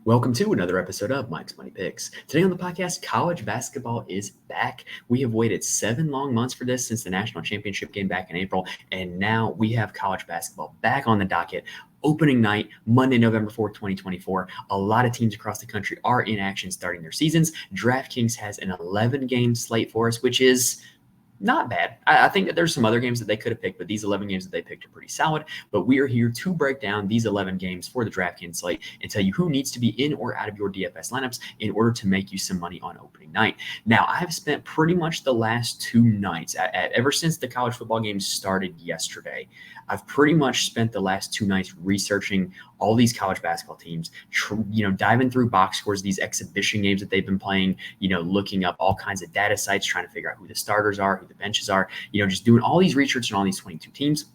Welcome to another episode of Mike's Money Picks. Today on the podcast, college basketball is back. We have waited 7 long months for this since the national championship game back in April, and now we have college basketball back on the docket. Opening night, Monday, November 4th, 2024. A lot of teams across the country are in action starting their seasons. DraftKings has an 11-game slate for us, which is not bad. I think that there's some other games that they could have picked, but these 11 games that they picked are pretty solid. But we are here to break down these 11 games for the DraftKings slate and tell you who needs to be in or out of your DFS lineups in order to make you some money on opening night. Now, I have spent pretty much the last 2 nights, ever since the college football games started yesterday, I've pretty much spent the last 2 nights researching all these college basketball teams, diving through box scores, these exhibition games that they've been playing, looking up all kinds of data sites, trying to figure out who the starters are, who the benches are, just doing all these research on all these 22 teams.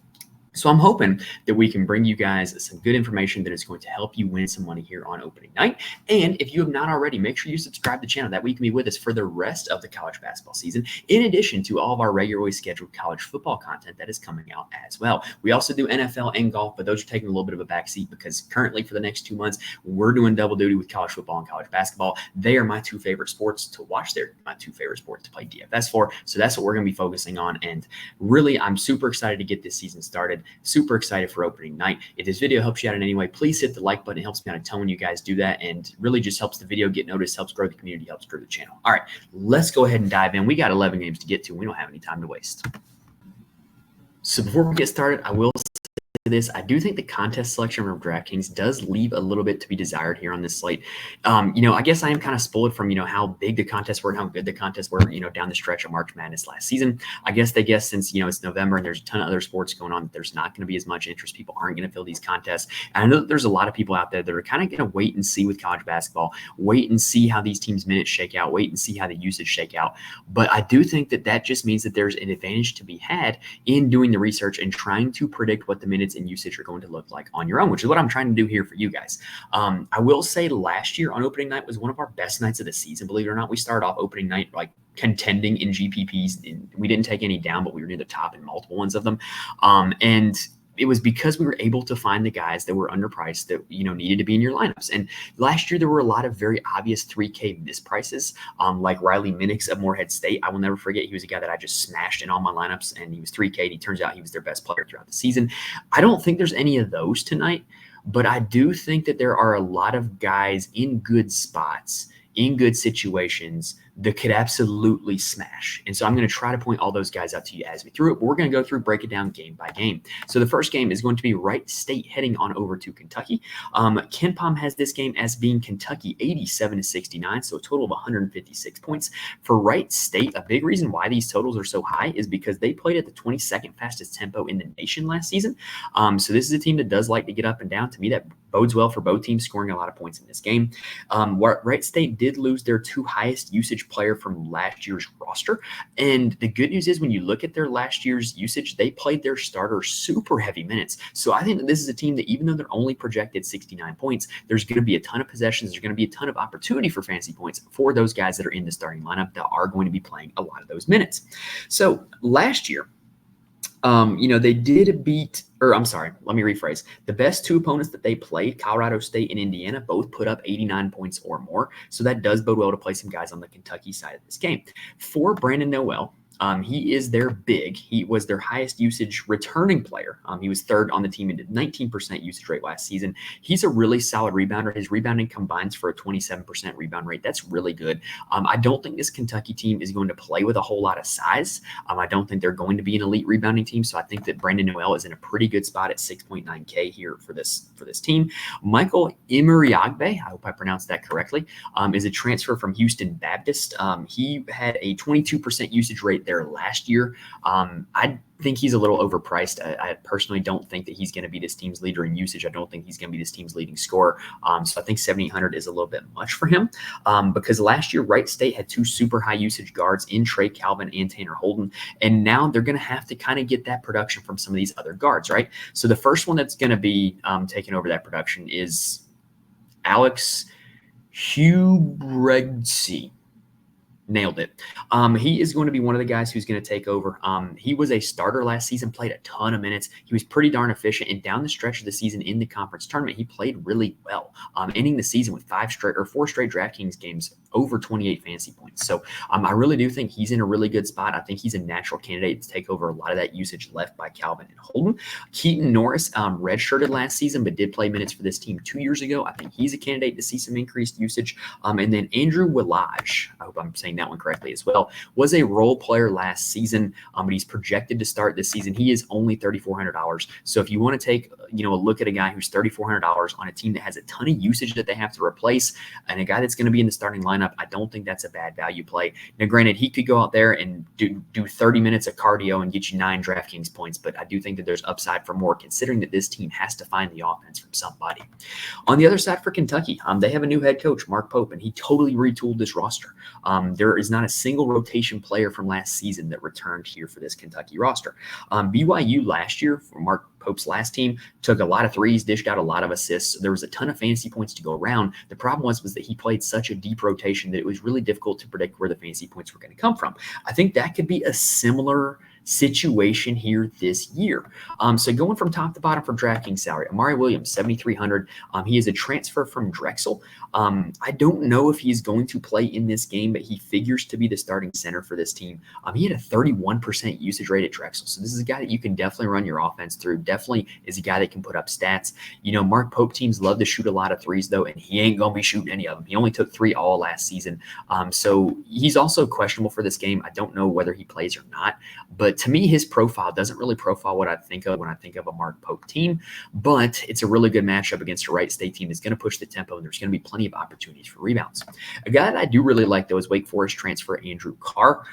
So I'm hoping that we can bring you guys some good information that is going to help you win some money here on opening night. And if you have not already, make sure you subscribe to the channel. That way you can be with us for the rest of the college basketball season, in addition to all of our regularly scheduled college football content that is coming out as well. We also do NFL and golf, but those are taking a little bit of a backseat because currently for the next 2 months, we're doing double duty with college football and college basketball. They are my 2 favorite sports to watch. They're my 2 favorite sports to play DFS for. So that's what we're going to be focusing on. And really, I'm super excited to get this season started. Super excited for opening night. If this video helps you out in any way, please hit the like button. It helps me out a ton when you guys do that, and really just helps the video get noticed, helps grow the community, helps grow the channel. All right, let's go ahead and dive in. We got 11 games to get to. We don't have any time to waste. So before we get started, I will this. I do think the contest selection from DraftKings does leave a little bit to be desired here on this slate. I guess I am kind of spoiled from, how big the contests were and how good the contests were, down the stretch of March Madness last season. I guess they guess since, it's November and there's a ton of other sports going on, there's not going to be as much interest. People aren't going to fill these contests. And I know that there's a lot of people out there that are kind of going to wait and see with college basketball, wait and see how these teams' minutes shake out, wait and see how the usage shake out. But I do think that just means that there's an advantage to be had in doing the research and trying to predict what the minutes and usage are going to look like on your own, which is what I'm trying to do here for you guys. I will say last year on opening night was one of our best nights of the season. Believe it or not, we started off opening night like contending in GPPs. And we didn't take any down, but we were near the top in multiple ones of them. And it was because we were able to find the guys that were underpriced that, needed to be in your lineups. And last year, there were a lot of very obvious 3K misprices, like Riley Minix of Morehead State. I will never forget. He was a guy that I just smashed in all my lineups, and he was 3K. And he turns out he was their best player throughout the season. I don't think there's any of those tonight, but I do think that there are a lot of guys in good spots, in good situations, that could absolutely smash. And so I'm going to try to point all those guys out to you as we through it. But we're going to go through, break it down game by game. So the first game is going to be Wright State heading on over to Kentucky. KenPom has this game as being Kentucky 87-69, so a total of 156 points. For Wright State, a big reason why these totals are so high is because they played at the 22nd fastest tempo in the nation last season. So this is a team that does like to get up and down. To me, that bodes well for both teams scoring a lot of points in this game. Wright State did lose their 2 highest usage player from last year's roster. And the good news is when you look at their last year's usage, they played their starter super heavy minutes. So I think that this is a team that even though they're only projected 69 points, there's going to be a ton of possessions. There's going to be a ton of opportunity for fantasy points for those guys that are in the starting lineup that are going to be playing a lot of those minutes. So last year, they did beat, let me rephrase. The best 2 opponents that they played, Colorado State and Indiana, both put up 89 points or more. So that does bode well to play some guys on the Kentucky side of this game. For Brandon Noel, he is their big. He was their highest usage returning player. He was 3rd on the team and did 19% usage rate last season. He's a really solid rebounder. His rebounding combines for a 27% rebound rate. That's really good. I don't think this Kentucky team is going to play with a whole lot of size. I don't think they're going to be an elite rebounding team. So I think that Brandon Noel is in a pretty good spot at 6.9K here for this team. Michael Imuriagbe, I hope I pronounced that correctly, is a transfer from Houston Baptist. He had a 22% usage rate there last year. I think he's a little overpriced. I personally don't think that he's going to be this team's leader in usage. I don't think he's going to be this team's leading scorer. So I think 7,800 is a little bit much for him because last year Wright State had 2 super high usage guards in Trey Calvin and Tanner Holden. And now they're going to have to kind of get that production from some of these other guards, right? So the first one that's going to be taking over that production is Alex Hubregsi. Nailed it. He is going to be one of the guys who's going to take over. He was a starter last season, played a ton of minutes. He was pretty darn efficient, and down the stretch of the season in the conference tournament, he played really well. ending the season with 4 straight DraftKings games over 28 fantasy points. So I really do think he's in a really good spot. I think he's a natural candidate to take over a lot of that usage left by Calvin and Holden. Keaton Norris redshirted last season, but did play minutes for this team 2 years ago. I think he's a candidate to see some increased usage. And then Andrew Willage, I hope I'm saying that one correctly as well, was a role player last season, but he's projected to start this season. He is only $3,400. So if you want to take a look at a guy who's $3,400 on a team that has a ton of usage that they have to replace, and a guy that's going to be in the starting lineup, I don't think that's a bad value play. Now, granted, he could go out there and do 30 minutes of cardio and get you 9 DraftKings points, but I do think that there's upside for more, considering that this team has to find the offense from somebody. On the other side for Kentucky, they have a new head coach, Mark Pope, and he totally retooled this roster. There is not a single rotation player from last season that returned here for this Kentucky roster. BYU last year, for Mark Pope's last team, took a lot of threes, dished out a lot of assists. There was a ton of fantasy points to go around. The problem was that he played such a deep rotation that it was really difficult to predict where the fantasy points were going to come from. I think that could be a similar situation here this year. So going from top to bottom for DraftKings salary, Amari Williams, $7,300. He is a transfer from Drexel. I don't know if he's going to play in this game, but he figures to be the starting center for this team. He had a 31% usage rate at Drexel. So this is a guy that you can definitely run your offense through. Definitely is a guy that can put up stats. Mark Pope teams love to shoot a lot of threes, though, and he ain't going to be shooting any of them. He only took 3 all last season. So he's also questionable for this game. I don't know whether he plays or not, but to me, his profile doesn't really profile what I think of when I think of a Mark Pope team, but it's a really good matchup against a Wright State team that's going to push the tempo, and there's going to be plenty of opportunities for rebounds. A guy that I do really like, though, is Wake Forest transfer Andrew Carr.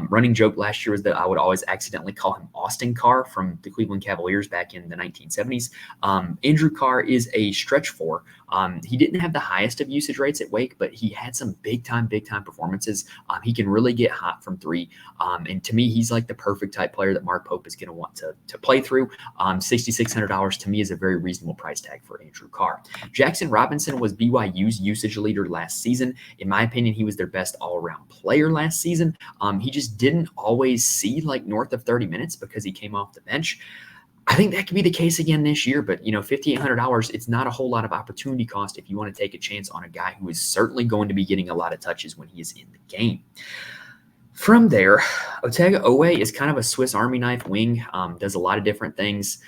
Running joke last year was that I would always accidentally call him Austin Carr from the Cleveland Cavaliers back in the 1970s. Andrew Carr is a stretch 4. He didn't have the highest of usage rates at Wake, but he had some big time performances. He can really get hot from 3. And to me, he's like the perfect type player that Mark Pope is going to want to play through. $6,600 to me is a very reasonable price tag for Andrew Carr. Jackson Robinson was BYU's usage leader last season. In my opinion, he was their best all-around player last season. He just didn't always see like north of 30 minutes because he came off the bench. I think that could be the case again this year, but $5,800, it's not a whole lot of opportunity cost if you want to take a chance on a guy who is certainly going to be getting a lot of touches when he is in the game. From there, Otega Owe is kind of a Swiss Army knife wing, does a lot of different things.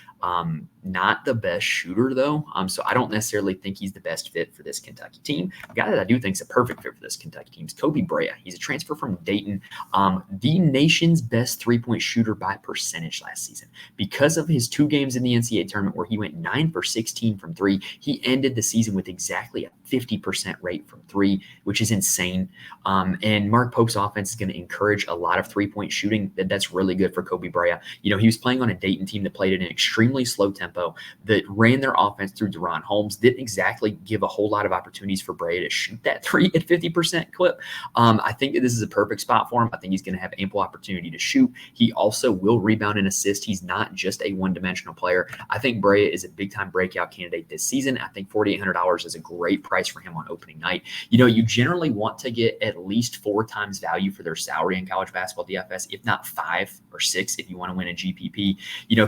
Not the best shooter, though. So I don't necessarily think he's the best fit for this Kentucky team. A guy that I do think is a perfect fit for this Kentucky team is Kobe Brea. He's a transfer from Dayton, the nation's best three-point shooter by percentage last season. Because of his 2 games in the NCAA tournament where he went 9 for 16 from 3, he ended the season with exactly a 50% rate from 3, which is insane. And Mark Pope's offense is going to encourage a lot of three-point shooting. That's really good for Kobe Brea. He was playing on a Dayton team that played at an extremely slow tempo, that ran their offense through Deron Holmes, didn't exactly give a whole lot of opportunities for Brea to shoot that 3 at 50% clip. I think that this is a perfect spot for him. I think he's going to have ample opportunity to shoot. He also will rebound and assist. He's not just a one-dimensional player. I think Brea is a big-time breakout candidate this season. I think $4,800 is a great price for him on opening night. You generally want to get at least 4 times value for their salary in college basketball DFS, if not 5 or 6 if you want to win a GPP.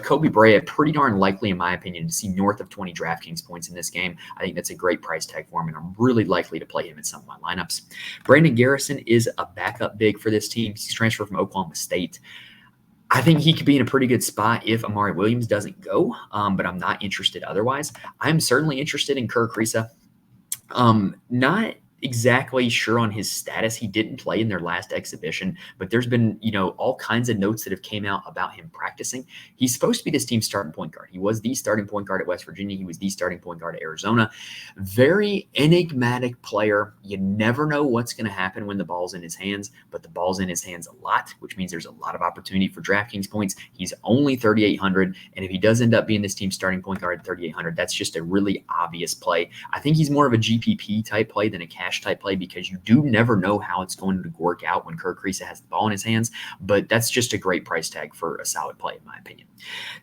Kobe Brea, pretty darn likely, in my opinion, to see north of 20 DraftKings points in this game. I think that's a great price tag for him, and I'm really likely to play him in some of my lineups. Brandon Garrison is a backup big for this team. He's transferred from Oklahoma State. I think he could be in a pretty good spot if Amari Williams doesn't go, but I'm not interested otherwise. I'm certainly interested in Kerr Kriisa. Not exactly sure on his status. He didn't play in their last exhibition, but there's been, all kinds of notes that have came out about him practicing. He's supposed to be this team's starting point guard. He was the starting point guard at West Virginia. He was the starting point guard at Arizona. Very enigmatic player. You never know what's going to happen when the ball's in his hands, but the ball's in his hands a lot, which means there's a lot of opportunity for DraftKings points. He's only $3,800, and if he does end up being this team's starting point guard at $3,800, that's just a really obvious play. I think he's more of a GPP type play than a cash type play, because you do never know how it's going to work out when Kerr Kriisa has the ball in his hands, but that's just a great price tag for a solid play, in my opinion.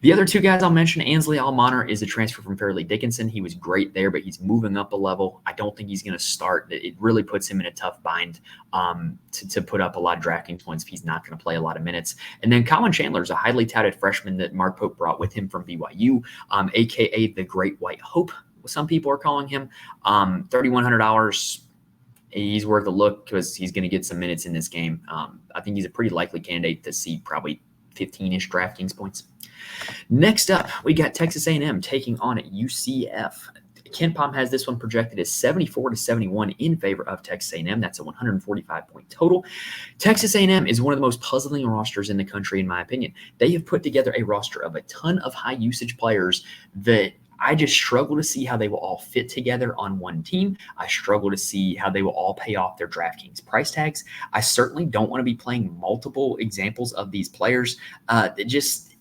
The other 2 guys I'll mention, Ansley Almoner is a transfer from Fairleigh Dickinson. He was great there, but he's moving up a level. I don't think he's going to start. It really puts him in a tough bind to put up a lot of DraftKings points if he's not going to play a lot of minutes. And then Colin Chandler is a highly touted freshman that Mark Pope brought with him from BYU, aka the Great White Hope. some people are calling him. $3,100. He's worth a look because he's going to get some minutes in this game. I think he's a pretty likely candidate to see probably 15-ish DraftKings points. Next up, we got Texas A&M taking on UCF. Ken Palm has this one projected as 74-71 in favor of Texas A&M. That's a 145-point total. Texas A&M is one of the most puzzling rosters in the country, in my opinion. They have put together a roster of a ton of high-usage players that I just struggle to see how they will all fit together on one team. I struggle to see how they will all pay off their DraftKings price tags. I certainly don't want to be playing multiple examples of these players.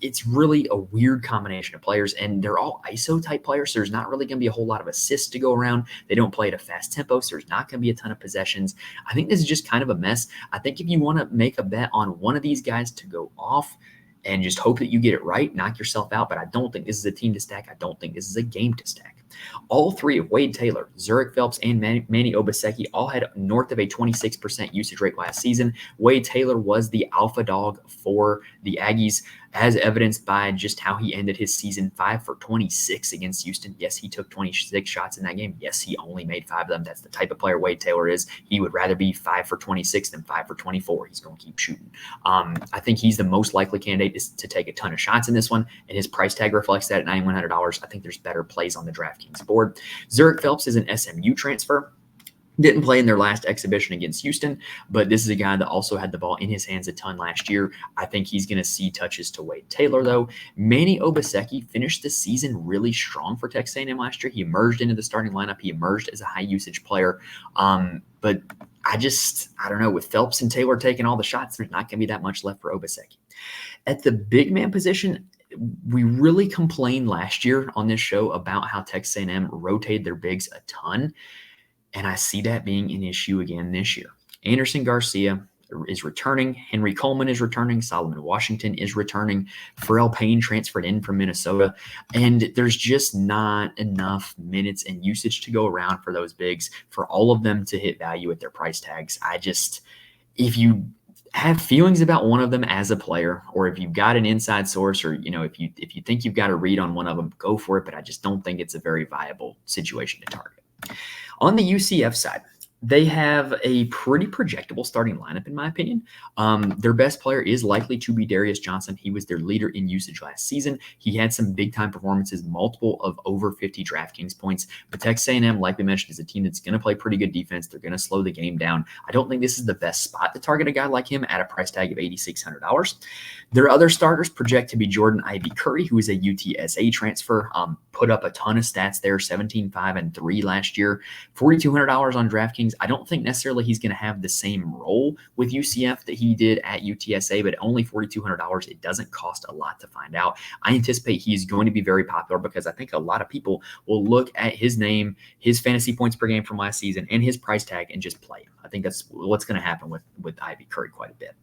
It's really a weird combination of players, and they're all ISO type players. So there's not really going to be a whole lot of assists to go around. They don't play at a fast tempo, so there's not going to be a ton of possessions. I think this is just kind of a mess. I think if you want to make a bet on one of these guys to go off, and just hope that you get it right, knock yourself out. But I don't think this is a team to stack. I don't think this is a game to stack. All three of Wade Taylor, Zurich Phelps, and Manny Obaseki all had north of a 26% usage rate last season. Wade Taylor was the alpha dog for the Aggies, as evidenced by just how he ended his season 5 for 26 against Houston. Yes, he took 26 shots in that game. Yes, he only made 5 of them. That's the type of player Wade Taylor is. He would rather be 5 for 26 than 5 for 24. He's going to keep shooting. I think he's the most likely candidate to take a ton of shots in this one, and his price tag reflects that at $9,100. I think there's better plays on the DraftKings board. Zurich Phelps is an SMU transfer. Didn't play in their last exhibition against Houston, but this is a guy that also had the ball in his hands a ton last year. I think he's going to see touches to Wade Taylor, though. Manny Obaseki finished the season really strong for Texas A&M last year. He emerged into the starting lineup. He emerged as a high-usage player. But I don't know. With Phelps and Taylor taking all the shots, there's not going to be that much left for Obaseki. At the big man position, we really complained last year on this show about how Texas A&M rotated their bigs a ton. And I see that being an issue again this year. Anderson Garcia is returning. Henry Coleman is returning. Solomon Washington is returning. Pharrell Payne transferred in from Minnesota. And there's just not enough minutes and usage to go around for those bigs for all of them to hit value at their price tags. If you have feelings about one of them as a player, or if you've got an inside source, or if you think you've got a read on one of them, go for it. But I just don't think it's a very viable situation to target. On the UCF side, they have a pretty projectable starting lineup, in my opinion. Their best player is likely to be Darius Johnson. He was their leader in usage last season. He had some big-time performances, multiple of over 50 DraftKings points. But Texas A&M, like we mentioned, is a team that's going to play pretty good defense. They're going to slow the game down. I don't think this is the best spot to target a guy like him at a price tag of $8,600. Their other starters project to be Jordan Ivy Curry, who is a UTSA transfer. Put up a ton of stats there, 17, 5, and 3 last year. $4,200 on DraftKings. I don't think necessarily he's going to have the same role with UCF that he did at UTSA, but only $4,200. It doesn't cost a lot to find out. I anticipate he's going to be very popular because I think a lot of people will look at his name, his fantasy points per game from last season, and his price tag and just play him. I think that's what's going to happen with Ivy Curry quite a bit.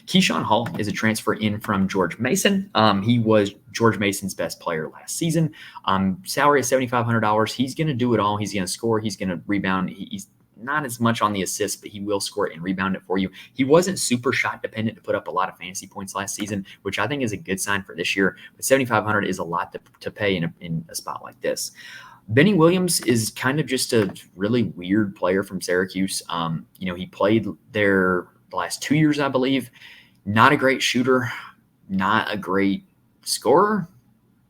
Keyshawn Hall is a transfer in from George Mason. He was George Mason's best player last season. Salary is $7,500. He's going to do it all. He's going to score. He's going to rebound. He's not as much on the assists, but he will score it and rebound it for you. He wasn't super shot dependent to put up a lot of fantasy points last season, which I think is a good sign for this year. But $7,500 is a lot to pay in a spot like this. Benny Williams is kind of just a really weird player from Syracuse. He played there the last 2 years, I believe. Not a great shooter, not a great scorer.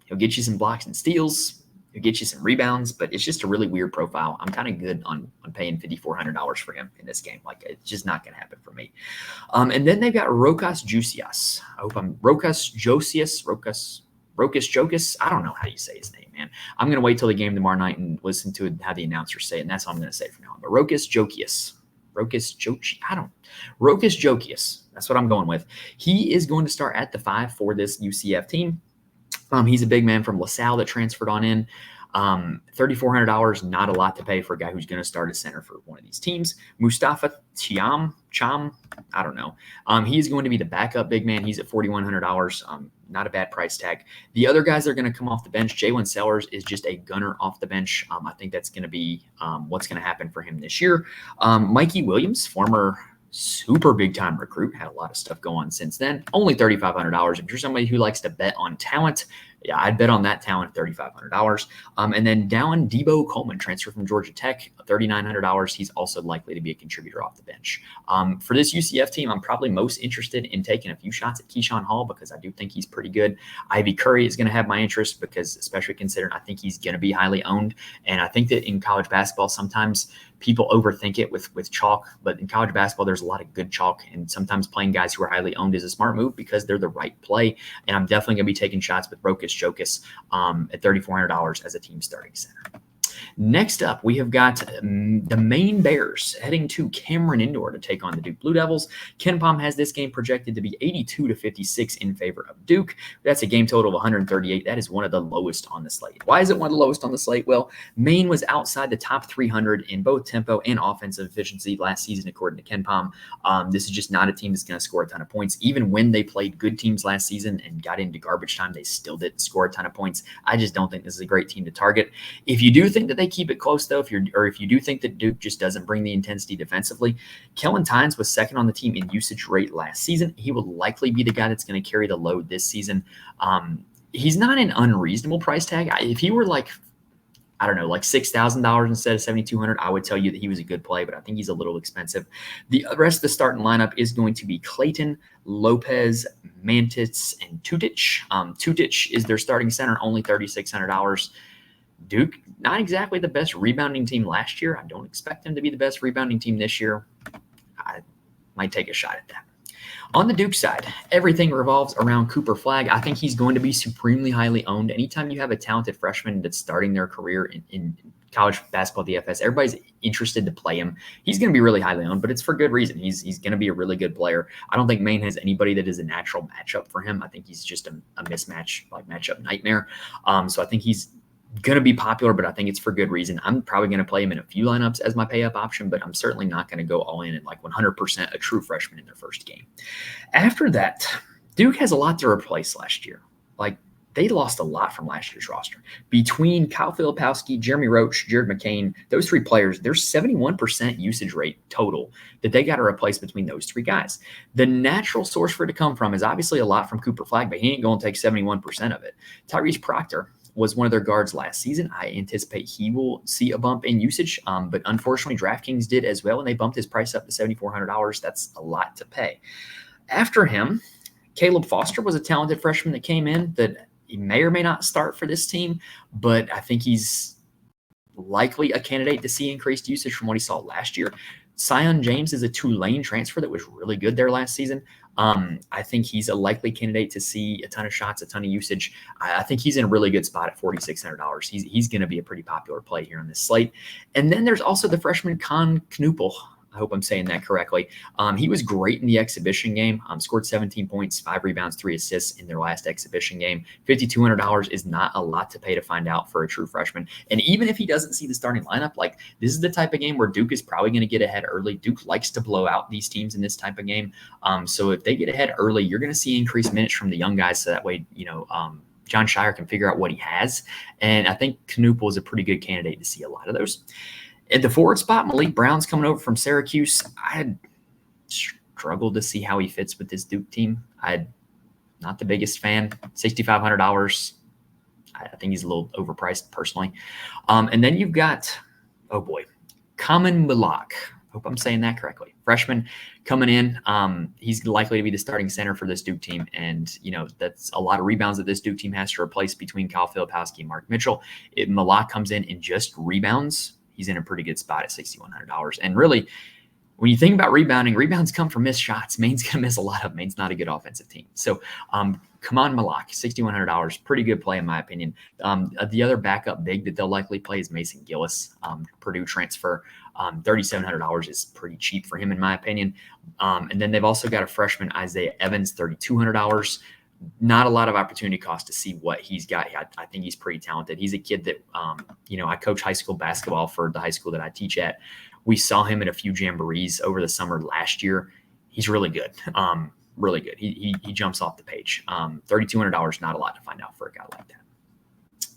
He'll get you some blocks and steals. He'll get you some rebounds, but it's just a really weird profile. I'm kind of good on paying $5,400 for him in this game. Like, it's just not going to happen for me. And then they've got Rokas Josias. I hope I'm Rokas Jokis. I don't know how you say his name, man. I'm going to wait till the game tomorrow night and listen to how the announcers say it, and that's what I'm going to say from now on. But Rokas Jokias. That's what I'm going with. He is going to start at the 5 for this UCF team. He's a big man from LaSalle that transferred on in. $3,400, not a lot to pay for a guy who's going to start at center for one of these teams. Mustafa Cham, I don't know. He is going to be the backup big man. He's at $4,100. Not a bad price tag. The other guys that are going to come off the bench, Jalen Sellers is just a gunner off the bench. I think that's going to be what's going to happen for him this year. Mikey Williams, former super big time recruit, had a lot of stuff go on since then. Only $3,500. If you're somebody who likes to bet on talent, Yeah, I'd bet on that talent at $3,500. And then down Debo Coleman, transfer from Georgia Tech, $3,900. He's also likely to be a contributor off the bench. For this UCF team, I'm probably most interested in taking a few shots at Keyshawn Hall because I do think he's pretty good. Ivy Curry is going to have my interest because, especially considering I think he's going to be highly owned. And I think that in college basketball, sometimes people overthink it with chalk, but in college basketball, there's a lot of good chalk, and sometimes playing guys who are highly owned is a smart move because they're the right play. And I'm definitely going to be taking shots with Rokas Jokic at $3,400 as a team starting center. Next up, we have got the Maine Bears heading to Cameron Indoor to take on the Duke Blue Devils. KenPom has this game projected to be 82-56 in favor of Duke. That's a game total of 138. That is one of the lowest on the slate. Why is it one of the lowest on the slate? Well, Maine was outside the top 300 in both tempo and offensive efficiency last season, according to KenPom. This is just not a team that's going to score a ton of points. Even when they played good teams last season and got into garbage time, they still didn't score a ton of points. I just don't think this is a great team to target. If you do think that they keep it close, though, if you do think that Duke just doesn't bring the intensity defensively, Kellen Tynes was second on the team in usage rate last season. He will likely be the guy that's going to carry the load this season. He's not an unreasonable price tag. If he were like $6,000 instead of $7,200, I would tell you that he was a good play, but I think he's a little expensive. The rest of the starting lineup is going to be Clayton, Lopez, Mantis, and Tutic. Tutic is their starting center, only $3,600. Duke, not exactly the best rebounding team last year. I don't expect them to be the best rebounding team this year. I might take a shot at that. On the Duke side, everything revolves around Cooper Flagg. I think he's going to be supremely highly owned. Anytime you have a talented freshman that's starting their career in college basketball DFS, everybody's interested to play him. He's going to be really highly owned, but it's for good reason. He's going to be a really good player. I don't think Maine has anybody that is a natural matchup for him. I think he's just a mismatch, like matchup nightmare. So I think he's going to be popular, but I think it's for good reason. I'm probably going to play him in a few lineups as my pay up option, but I'm certainly not going to go all in at like 100% a true freshman in their first game. After that, Duke has a lot to replace last year. Like, they lost a lot from last year's roster. Between Kyle Filipowski, Jeremy Roach, Jared McCain, those three players, there's 71% usage rate total that they got to replace between those three guys. The natural source for it to come from is obviously a lot from Cooper Flagg, but he ain't going to take 71% of it. Tyrese Proctor was one of their guards last season. I anticipate he will see a bump in usage, but unfortunately DraftKings did as well, and they bumped his price up to $7,400. That's a lot to pay. After him, Caleb Foster was a talented freshman that came in that he may or may not start for this team, but I think he's likely a candidate to see increased usage from what he saw last year. Sion James is a Tulane transfer that was really good there last season. I think he's a likely candidate to see a ton of shots, a ton of usage. I think he's in a really good spot at $4,600. He's going to be a pretty popular play here on this slate. And then there's also the freshman Con Knupel. I hope I'm saying that correctly. He was great in the exhibition game, scored 17 points, 5 rebounds, 3 assists in their last exhibition game. $5,200 is not a lot to pay to find out for a true freshman. And even if he doesn't see the starting lineup, like, this is the type of game where Duke is probably going to get ahead early. Duke likes to blow out these teams in this type of game. So if they get ahead early, you're going to see increased minutes from the young guys. So that way, John Shire can figure out what he has. And I think Knupel is a pretty good candidate to see a lot of those. At the forward spot, Malik Brown's coming over from Syracuse. I struggled to see how he fits with this Duke team. I'm not the biggest fan. $6,500. I think he's a little overpriced personally. And then you've got, Kamen Milak. Hope I'm saying that correctly. Freshman coming in. He's likely to be the starting center for this Duke team. And, that's a lot of rebounds that this Duke team has to replace between Kyle Filipowski and Mark Mitchell. If Milak comes in and just rebounds, he's in a pretty good spot at $6,100. And really, when you think about rebounding, rebounds come from missed shots. Maine's going to miss a lot of them. Maine's not a good offensive team. So come on, Malak, $6,100. Pretty good play in my opinion. The other backup big that they'll likely play is Mason Gillis, Purdue transfer. $3,700 is pretty cheap for him in my opinion. And then they've also got a freshman, Isaiah Evans, $3,200. Not a lot of opportunity cost to see what he's got. I think he's pretty talented. He's a kid that, I coach high school basketball for the high school that I teach at. We saw him at a few jamborees over the summer last year. He's really good. Really good. He jumps off the page. $3,200, not a lot to find out for a guy like that.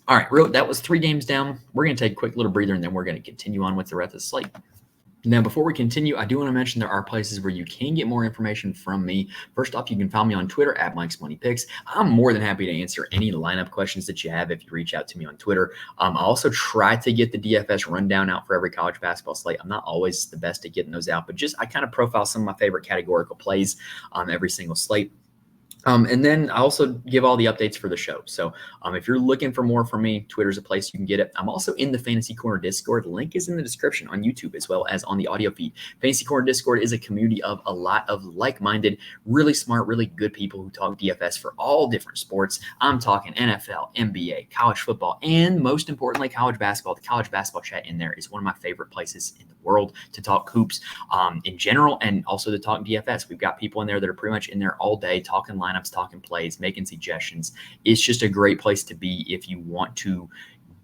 All right, that was 3 games down. We're going to take a quick little breather, and then we're going to continue on with the rest of the slate. Now, before we continue, I do want to mention there are places where you can get more information from me. First off, you can find me on Twitter at Mike's Money Picks. I'm more than happy to answer any lineup questions that you have if you reach out to me on Twitter. I also try to get the DFS rundown out for every college basketball slate. I'm not always the best at getting those out, but I kind of profile some of my favorite categorical plays on every single slate. And then I also give all the updates for the show. So if you're looking for more from me, Twitter's a place you can get it. I'm also in the Fantasy Corner Discord. Link is in the description on YouTube as well as on the audio feed. Fantasy Corner Discord is a community of a lot of like-minded, really smart, really good people who talk DFS for all different sports. I'm talking NFL, NBA, college football, and most importantly, college basketball. The college basketball chat in there is one of my favorite places in the world to talk hoops in general and also to talk DFS. We've got people in there that are pretty much in there all day talking lineups, talking plays, making suggestions. It's just a great place to be if you want to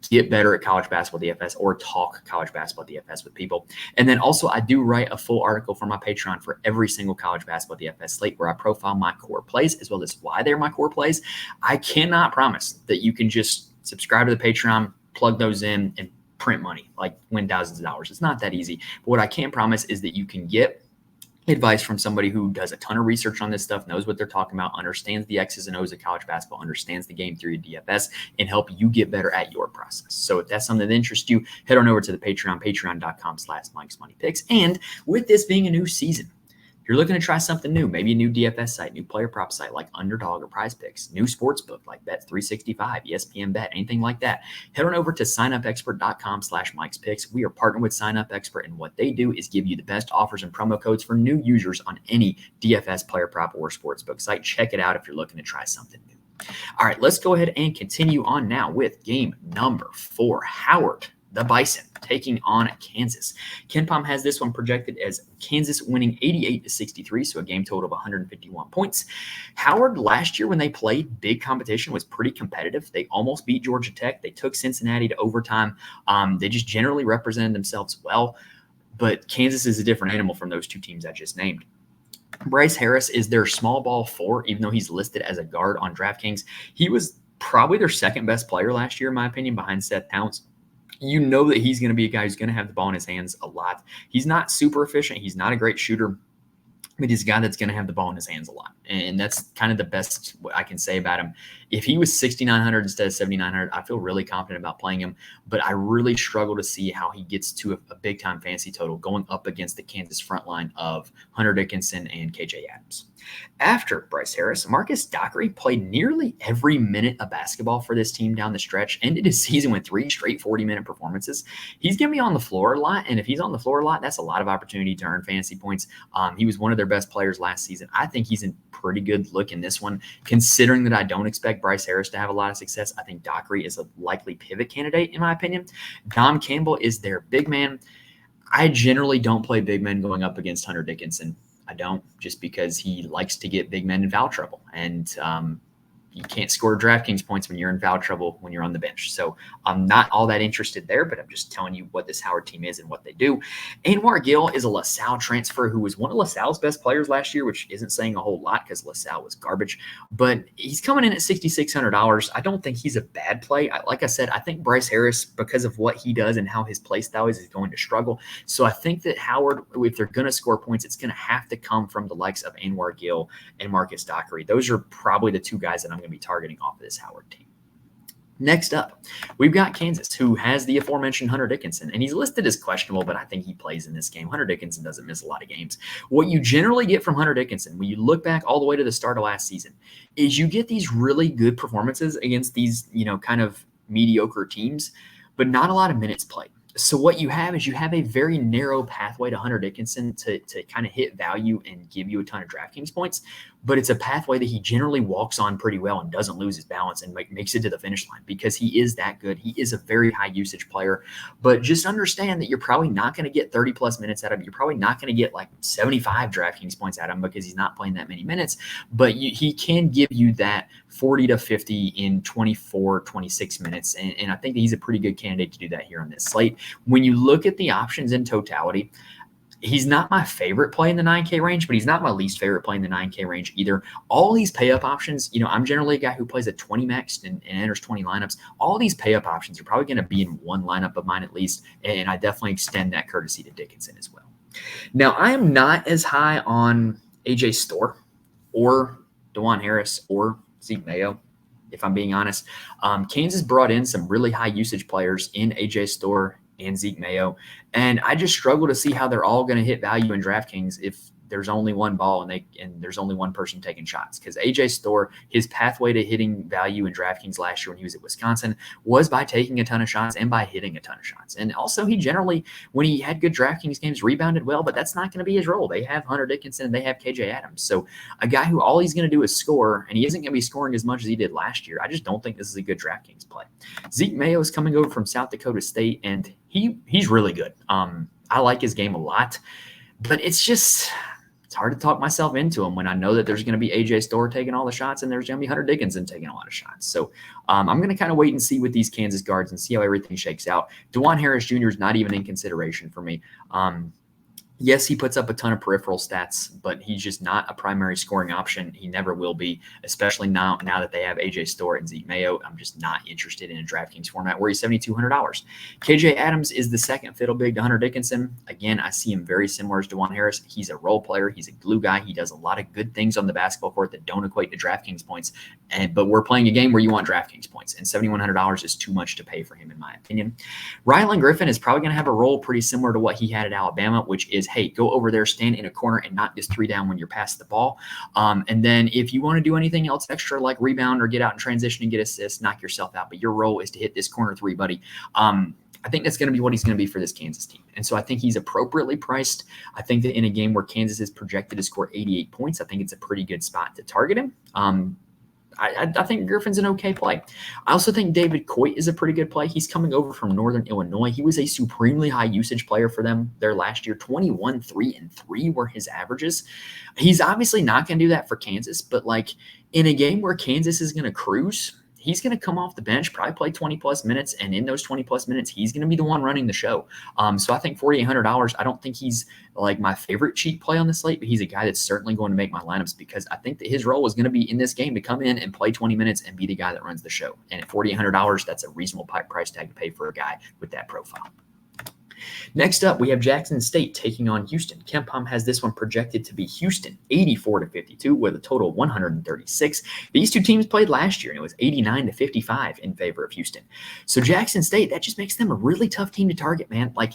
get better at college basketball DFS or talk college basketball DFS with people. And then also I do write a full article for my Patreon for every single college basketball DFS slate where I profile my core plays as well as why they're my core plays. I cannot promise that you can just subscribe to the Patreon, plug those in, and print money, like win thousands of dollars. It's not that easy. But what I can promise is that you can get advice from somebody who does a ton of research on this stuff, knows what they're talking about, understands the X's and O's of college basketball, understands the game theory of DFS, and help you get better at your process. So if that's something that interests you, head on over to the Patreon, patreon.com/Mike's Money Picks. And with this being a new season, if you're looking to try something new, maybe a new DFS site, new player prop site like Underdog or Prize Picks, new sports book like Bet365, ESPN Bet, anything like that, head on over to signupexpert.com/Mike's Picks. We are partnered with Sign Up Expert, and what they do is give you the best offers and promo codes for new users on any DFS player prop or sports book site. Check it out if you're looking to try something new. All right, let's go ahead and continue on now with game number 4. Howard, the Bison, taking on Kansas. KenPom has this one projected as Kansas winning 88-63, so a game total of 151 points. Howard, last year when they played big competition, was pretty competitive. They almost beat Georgia Tech. They took Cincinnati to overtime. They just generally represented themselves well, but Kansas is a different animal from those two teams I just named. Bryce Harris is their small ball 4, even though he's listed as a guard on DraftKings. He was probably their second best player last year, in my opinion, behind Seth Towns. You know that he's going to be a guy who's going to have the ball in his hands a lot. He's not super efficient. He's not a great shooter, but he's a guy that's going to have the ball in his hands a lot. And that's kind of the best I can say about him. If he was 6,900 instead of 7,900, I feel really confident about playing him, but I really struggle to see how he gets to a big-time fantasy total going up against the Kansas front line of Hunter Dickinson and KJ Adams. After Bryce Harris, Marcus Dockery played nearly every minute of basketball for this team down the stretch, ended his season with 3 straight 40-minute performances. He's going to be on the floor a lot, and if he's on the floor a lot, that's a lot of opportunity to earn fantasy points. He was one of their best players last season. I think he's in pretty good look in this one, considering that I don't expect Bryce Harris to have a lot of success. I think Dockery is a likely pivot candidate, in my opinion. Dom Campbell is their big man. I generally don't play big men going up against Hunter Dickinson. I don't, just because he likes to get big men in foul trouble. And you can't score DraftKings points when you're in foul trouble when you're on the bench. So I'm not all that interested there, but I'm just telling you what this Howard team is and what they do. Anwar Gill is a LaSalle transfer who was one of LaSalle's best players last year, which isn't saying a whole lot because LaSalle was garbage. But he's coming in at $6,600. I don't think he's a bad play. Like I said, I think Bryce Harris, because of what he does and how his play style is going to struggle. So I think that Howard, if they're going to score points, it's going to have to come from the likes of Anwar Gill and Marcus Dockery. Those are probably the two guys that I'm going to be targeting off of this Howard team. Next up, we've got Kansas, who has the aforementioned Hunter Dickinson, and he's listed as questionable, but I think he plays in this game. Hunter Dickinson doesn't miss a lot of games. What you generally get from Hunter Dickinson, when you look back all the way to the start of last season, is you get these really good performances against these, kind of mediocre teams, but not a lot of minutes played. So what you have is you have a very narrow pathway to Hunter Dickinson to kind of hit value and give you a ton of DraftKings points, but it's a pathway that he generally walks on pretty well and doesn't lose his balance and makes it to the finish line because he is that good. He is a very high usage player, but just understand that you're probably not going to get 30 plus minutes out of him. You're probably not going to get like 75 DraftKings points out of him because he's not playing that many minutes, but he can give you that 40 to 50 in 24, 26 minutes. And I think that he's a pretty good candidate to do that here on this slate. When you look at the options in totality, He's not my favorite play in the 9K range, but he's not my least favorite play in the 9K range either. All these pay up options, I'm generally a guy who plays at 20 max and enters 20 lineups. All these pay up options are probably going to be in one lineup of mine at least, and I definitely extend that courtesy to Dickinson as well. Now, I am not as high on AJ Storr or DeJuan Harris or Zeke Mayo, if I'm being honest. Kansas brought in some really high usage players in AJ Storr and Zeke Mayo, and I just struggle to see how they're all going to hit value in DraftKings if there's only one ball and there's only one person taking shots. Because AJ Storr, his pathway to hitting value in DraftKings last year when he was at Wisconsin was by taking a ton of shots and by hitting a ton of shots. And also he generally, when he had good DraftKings games, rebounded well, but that's not going to be his role. They have Hunter Dickinson and they have KJ Adams. So a guy who all he's going to do is score, and he isn't going to be scoring as much as he did last year. I just don't think this is a good DraftKings play. Zeke Mayo is coming over from South Dakota State, and he's really good. I like his game a lot, but it's hard to talk myself into him when I know that there's going to be AJ Storr taking all the shots and there's going to be Hunter Dickinson taking a lot of shots. So I'm going to kind of wait and see with these Kansas guards and see how everything shakes out. DeJuan Harris Jr. is not even in consideration for me. Yes, he puts up a ton of peripheral stats, but he's just not a primary scoring option. He never will be, especially now that they have AJ Storr and Zeke Mayo. I'm just not interested in a DraftKings format where he's $7,200. KJ Adams is the second fiddle big to Hunter Dickinson. Again, I see him very similar to DeJuan Harris. He's a role player. He's a glue guy. He does a lot of good things on the basketball court that don't equate to DraftKings points. But we're playing a game where you want DraftKings points, and $7,100 is too much to pay for him, in my opinion. Rylan Griffin is probably going to have a role pretty similar to what he had at Alabama, which is, hey, go over there, stand in a corner, and not just 3 down when you're past the ball. And then if you want to do anything else extra, like rebound or get out in transition and get assists, knock yourself out. But your role is to hit this corner 3, buddy. I think that's going to be what he's going to be for this Kansas team. And so I think he's appropriately priced. I think that in a game where Kansas is projected to score 88 points, I think it's a pretty good spot to target him. I think Griffin's an okay play. I also think David Coit is a pretty good play. He's coming over from Northern Illinois. He was a supremely high usage player for them there last year. 21, 3, and 3 were his averages. He's obviously not going to do that for Kansas, but like in a game where Kansas is going to cruise, he's going to come off the bench, probably play 20-plus minutes, and in those 20-plus minutes, he's going to be the one running the show. So I think $4,800, I don't think he's like my favorite cheap play on the slate, but he's a guy that's certainly going to make my lineups because I think that his role is going to be in this game to come in and play 20 minutes and be the guy that runs the show. And at $4,800, that's a reasonable price tag to pay for a guy with that profile. Next up, we have Jackson State taking on Houston. KenPom has this one projected to be Houston 84-52 with a total of 136. These two teams played last year, and it was 89-55 in favor of Houston. So Jackson State, that just makes them a really tough team to target, man. Like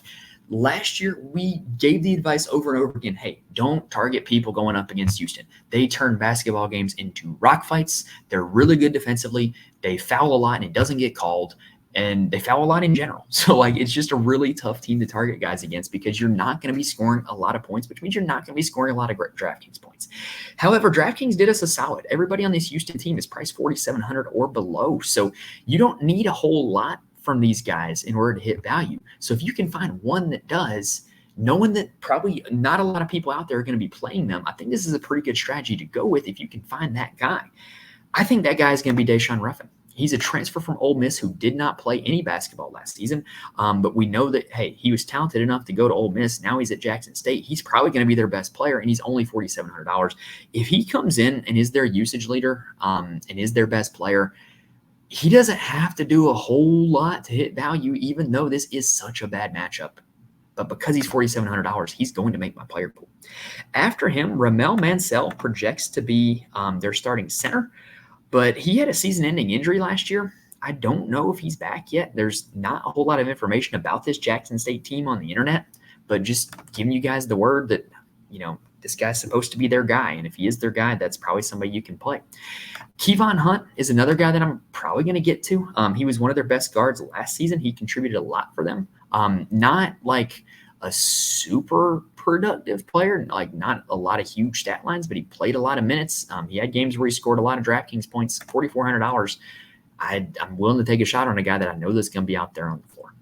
last year, we gave the advice over and over again, hey, don't target people going up against Houston. They turn basketball games into rock fights. They're really good defensively. They foul a lot, and it doesn't get called. And they foul a lot in general. So, like, it's just a really tough team to target guys against because you're not going to be scoring a lot of points, which means you're not going to be scoring a lot of DraftKings points. However, DraftKings did us a solid. Everybody on this Houston team is priced $4,700 or below. So you don't need a whole lot from these guys in order to hit value. So if you can find one that does, knowing that probably not a lot of people out there are going to be playing them, I think this is a pretty good strategy to go with if you can find that guy. I think that guy is going to be Deshaun Ruffin. He's a transfer from Ole Miss who did not play any basketball last season, but we know that, hey, he was talented enough to go to Ole Miss. Now he's at Jackson State. He's probably going to be their best player, and he's only $4,700. If he comes in and is their usage leader and is their best player, he doesn't have to do a whole lot to hit value, even though this is such a bad matchup. But because he's $4,700, he's going to make my player pool. After him, Ramel Mansell projects to be their starting center. But he had a season-ending injury last year. I don't know if he's back yet. There's not a whole lot of information about this Jackson State team on the internet, but just giving you guys the word that, this guy's supposed to be their guy. And if he is their guy, that's probably somebody you can play. Kevon Hunt is another guy that I'm probably going to get to. He was one of their best guards last season. He contributed a lot for them. Not like a super productive player, like not a lot of huge stat lines, but he played a lot of minutes. He had games where he scored a lot of DraftKings points. $4,400. I'm willing to take a shot on a guy that I know that's going to be out there on the floor.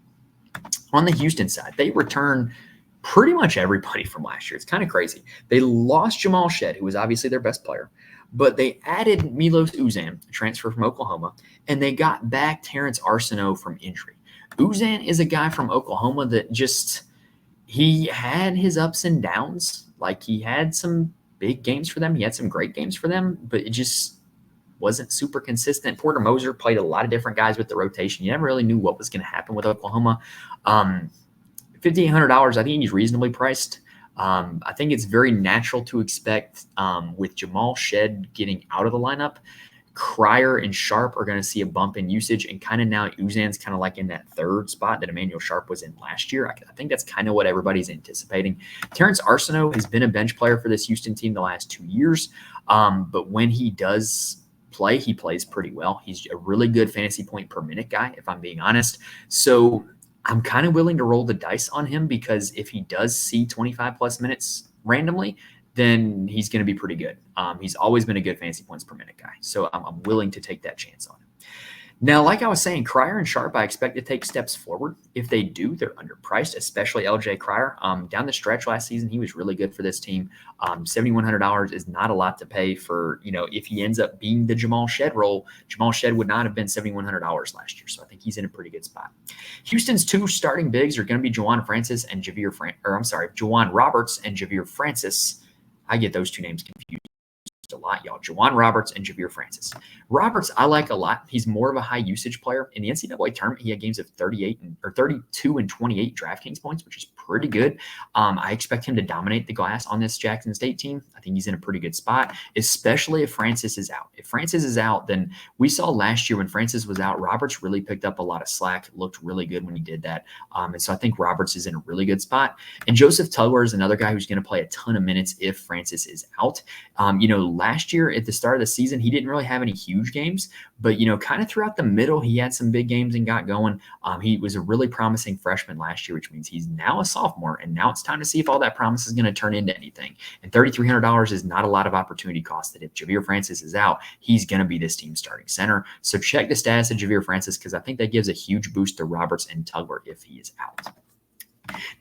On the Houston side, they return pretty much everybody from last year. It's kind of crazy. They lost Jamal Shead, who was obviously their best player, but they added Milos Uzan, a transfer from Oklahoma, and they got back Terrence Arsenault from injury. Uzan is a guy from Oklahoma that he had his ups and downs. Like, he had some big games for them. He had some great games for them, but it just wasn't super consistent. Porter Moser played a lot of different guys with the rotation. You never really knew what was going to happen with Oklahoma. $5,800, I think he's reasonably priced. I think it's very natural to expect with Jamal Shed getting out of the lineup, Cryer and Sharp are going to see a bump in usage, and kind of now Uzan's kind of like in that third spot that Emmanuel Sharp was in last year. I think that's kind of what everybody's anticipating. Terrence Arsenault has been a bench player for this Houston team the last 2 years, but when he does play, he plays pretty well. He's a really good fantasy point per minute guy, if I'm being honest. So I'm kind of willing to roll the dice on him, because if he does see 25 plus minutes randomly, then he's going to be pretty good. He's always been a good fantasy points per minute guy. So I'm willing to take that chance on him. Now, like I was saying, Cryer and Sharp, I expect to take steps forward. If they do, they're underpriced, especially LJ Cryer. Down the stretch last season, he was really good for this team. $7,100 is not a lot to pay for, if he ends up being the Jamal Shed role. Jamal Shed would not have been $7,100 last year. So I think he's in a pretty good spot. Houston's two starting bigs are going to be Juwan Roberts and Javier Francis. I get those two names confused a lot, y'all. Juwan Roberts and Javier Francis. Roberts, I like a lot. He's more of a high usage player. In the NCAA tournament, he had games of 32 and 28 DraftKings points, which is pretty good. I expect him to dominate the glass on this Jackson State team. I think he's in a pretty good spot, especially if Francis is out. If Francis is out, then we saw last year when Francis was out, Roberts really picked up a lot of slack, looked really good when he did that. And so I think Roberts is in a really good spot. And Joseph Tugler is another guy who's going to play a ton of minutes if Francis is out. Last year at the start of the season, he didn't really have any huge games, but, kind of throughout the middle, he had some big games and got going. He was a really promising freshman last year, which means he's now a sophomore, and now it's time to see if all that promise is going to turn into anything. And $3,300 is not a lot of opportunity cost, that if Javier Francis is out, he's going to be this team's starting center. So check the status of Javier Francis, because I think that gives a huge boost to Roberts and Tugler if he is out.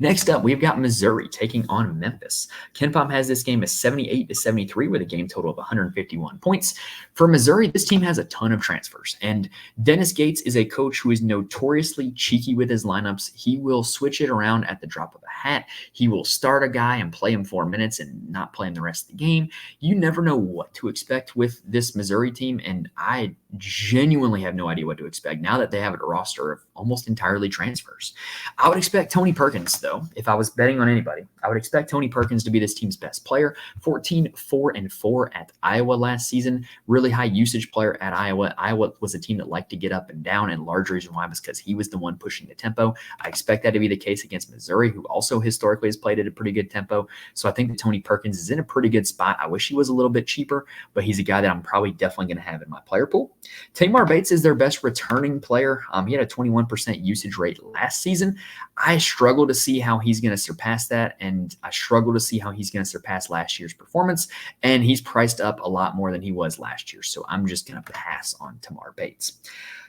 Next up, we've got Missouri taking on Memphis. KenPom has this game as 78-73 with a game total of 151 points. For Missouri, this team has a ton of transfers, and Dennis Gates is a coach who is notoriously cheeky with his lineups. He will switch it around at the drop of a hat. He will start a guy and play him 4 minutes and not play him the rest of the game. You never know what to expect with this Missouri team, and I genuinely have no idea what to expect now that they have a roster of almost entirely transfers. I would expect Tony Perkins, though. If I was betting on anybody, I would expect Tony Perkins to be this team's best player. 14-4-4 at Iowa last season. Really high usage player at Iowa. Iowa was a team that liked to get up and down, and large reason why was because he was the one pushing the tempo. I expect that to be the case against Missouri, who also historically has played at a pretty good tempo. So I think that Tony Perkins is in a pretty good spot. I wish he was a little bit cheaper, but he's a guy that I'm probably definitely going to have in my player pool. Tamar Bates is their best returning player. He had a 21% usage rate last season. I struggle to see how he's going to surpass that, and I struggle to see how he's going to surpass last year's performance, and he's priced up a lot more than he was last year, so I'm just going to pass on Tamar Bates.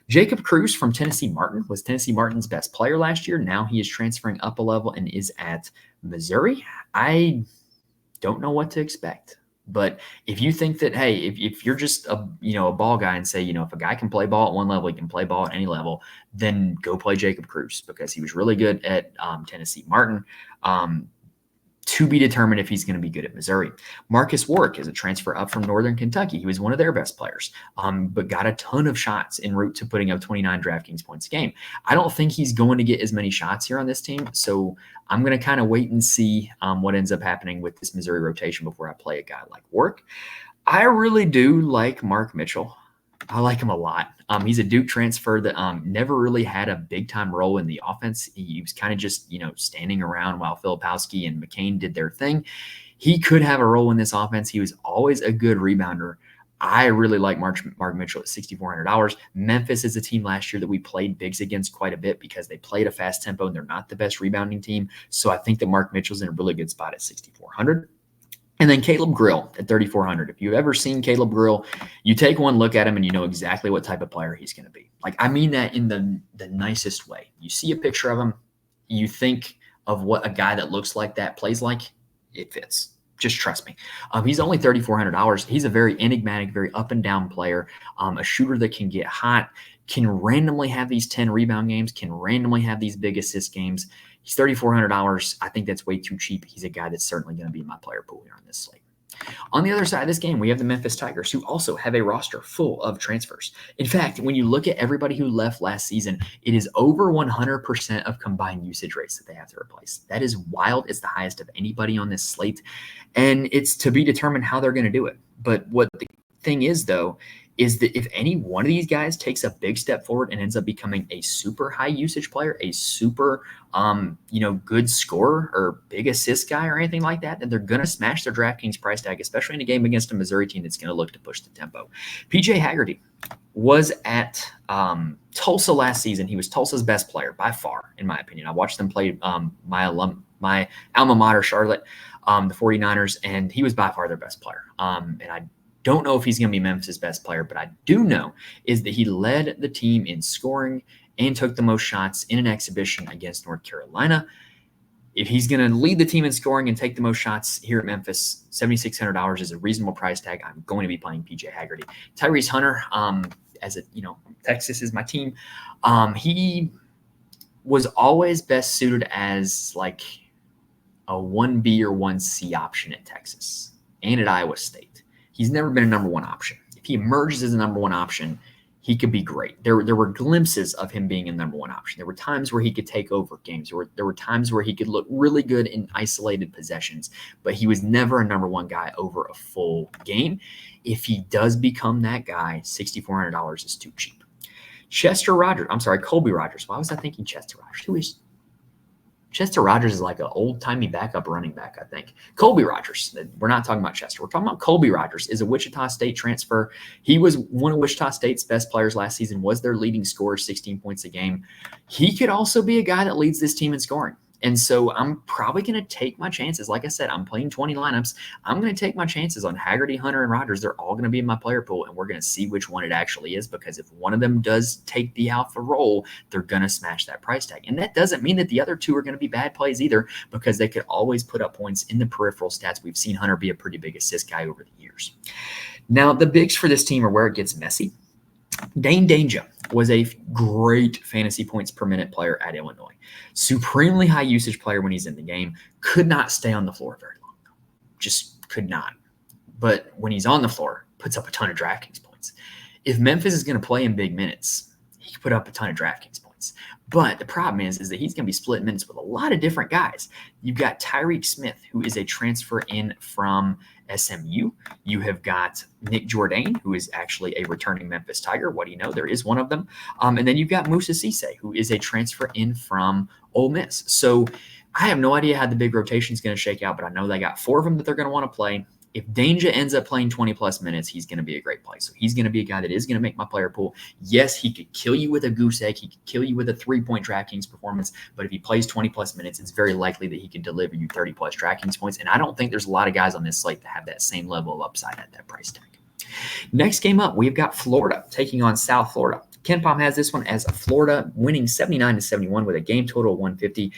Jacob Cruz from Tennessee Martin was Tennessee Martin's best player last year. Now he is transferring up a level and is at Missouri. I don't know what to expect. But if you think that, hey, if you're just a ball guy and say, if a guy can play ball at one level, he can play ball at any level, then go play Jacob Cruz, because he was really good at Tennessee Martin. To be determined if he's going to be good at Missouri. Marcus Warwick is a transfer up from Northern Kentucky. He was one of their best players, but got a ton of shots en route to putting up 29 DraftKings points a game. I don't think he's going to get as many shots here on this team, so I'm going to kind of wait and see what ends up happening with this Missouri rotation before I play a guy like Warwick. I really do like Mark Mitchell. I like him a lot. He's a Duke transfer that never really had a big-time role in the offense. He was kind of just, standing around while Filipowski and McCain did their thing. He could have a role in this offense. He was always a good rebounder. I really like Mark Mitchell at $6,400. Memphis is a team last year that we played bigs against quite a bit because they played a fast tempo and they're not the best rebounding team. So I think that Mark Mitchell's in a really good spot at $6,400. And then Caleb Grill at $3,400. If you've ever seen Caleb Grill, you take one look at him and you know exactly what type of player he's going to be. Like, I mean that in the nicest way. You see a picture of him, you think of what a guy that looks like that plays like, it fits. Just trust me. He's only $3,400. He's a very enigmatic, very up and down player, a shooter that can get hot, can randomly have these 10 rebound games, can randomly have these big assist games, He's $3,400. I think that's way too cheap. He's a guy that's certainly going to be in my player pool here on this slate. On the other side of this game, we have the Memphis Tigers, who also have a roster full of transfers. In fact, when you look at everybody who left last season, it is over 100% of combined usage rates that they have to replace. That is wild. It's the highest of anybody on this slate, and it's to be determined how they're going to do it. But what the thing is, though, is that if any one of these guys takes a big step forward and ends up becoming a super high usage player, a super good scorer or big assist guy or anything like that, then they're going to smash their DraftKings price tag, especially in a game against a Missouri team that's going to look to push the tempo. PJ Haggerty was at Tulsa last season. He was Tulsa's best player by far, in my opinion. I watched them play my alma mater, Charlotte, the 49ers, and he was by far their best player. And I don't know if he's going to be Memphis' best player, but I do know is that he led the team in scoring and took the most shots in an exhibition against North Carolina. If he's going to lead the team in scoring and take the most shots here at Memphis, $7,600 is a reasonable price tag. I'm going to be playing PJ Haggerty. Tyrese Hunter, Texas is my team. He was always best suited as like a 1B or 1C option at Texas and at Iowa State. He's never been a number one option. If he emerges as a number one option, he could be great. There were glimpses of him being a number one option. There were times where he could take over games. There were times where he could look really good in isolated possessions, but he was never a number one guy over a full game. If he does become that guy, $6,400 is too cheap. Colby Rogers. Why was I thinking Chester Rogers? Who is Chester Rogers? Is like an old-timey backup running back, I think. Colby Rogers. We're not talking about Chester. We're talking about Colby Rogers. Is a Wichita State transfer. He was one of Wichita State's best players last season, was their leading scorer, 16 points a game. He could also be a guy that leads this team in scoring. And so I'm probably going to take my chances. Like I said, I'm playing 20 lineups. I'm going to take my chances on Haggerty, Hunter, and Rogers. They're all going to be in my player pool, and we're going to see which one it actually is, because if one of them does take the alpha role, they're going to smash that price tag. And that doesn't mean that the other two are going to be bad plays either, because they could always put up points in the peripheral stats. We've seen Hunter be a pretty big assist guy over the years. Now, the bigs for this team are where it gets messy. Dane Danger was a great fantasy points per minute player at Illinois. Supremely high usage player when he's in the game. Could not stay on the floor very long. Just could not. But when he's on the floor, puts up a ton of DraftKings points. If Memphis is going to play in big minutes, he can put up a ton of DraftKings points. But the problem is that he's going to be split minutes with a lot of different guys. You've got Tyreek Smith, who is a transfer in from SMU. You have got Nick Jourdain, who is actually a returning Memphis Tiger. What do you know? There is one of them. And then you've got Musa Cisse, who is a transfer in from Ole Miss. So I have no idea how the big rotation is going to shake out, but I know they got four of them that they're going to want to play. If Danger ends up playing 20-plus minutes, he's going to be a great play. So he's going to be a guy that is going to make my player pool. Yes, he could kill you with a goose egg. He could kill you with a 3-point DraftKings performance. But if he plays 20-plus minutes, it's very likely that he can deliver you 30-plus DraftKings points. And I don't think there's a lot of guys on this slate that have that same level of upside at that price tag. Next game up, we've got Florida taking on South Florida. KenPom has this one as Florida winning 79-71 with a game total of 150.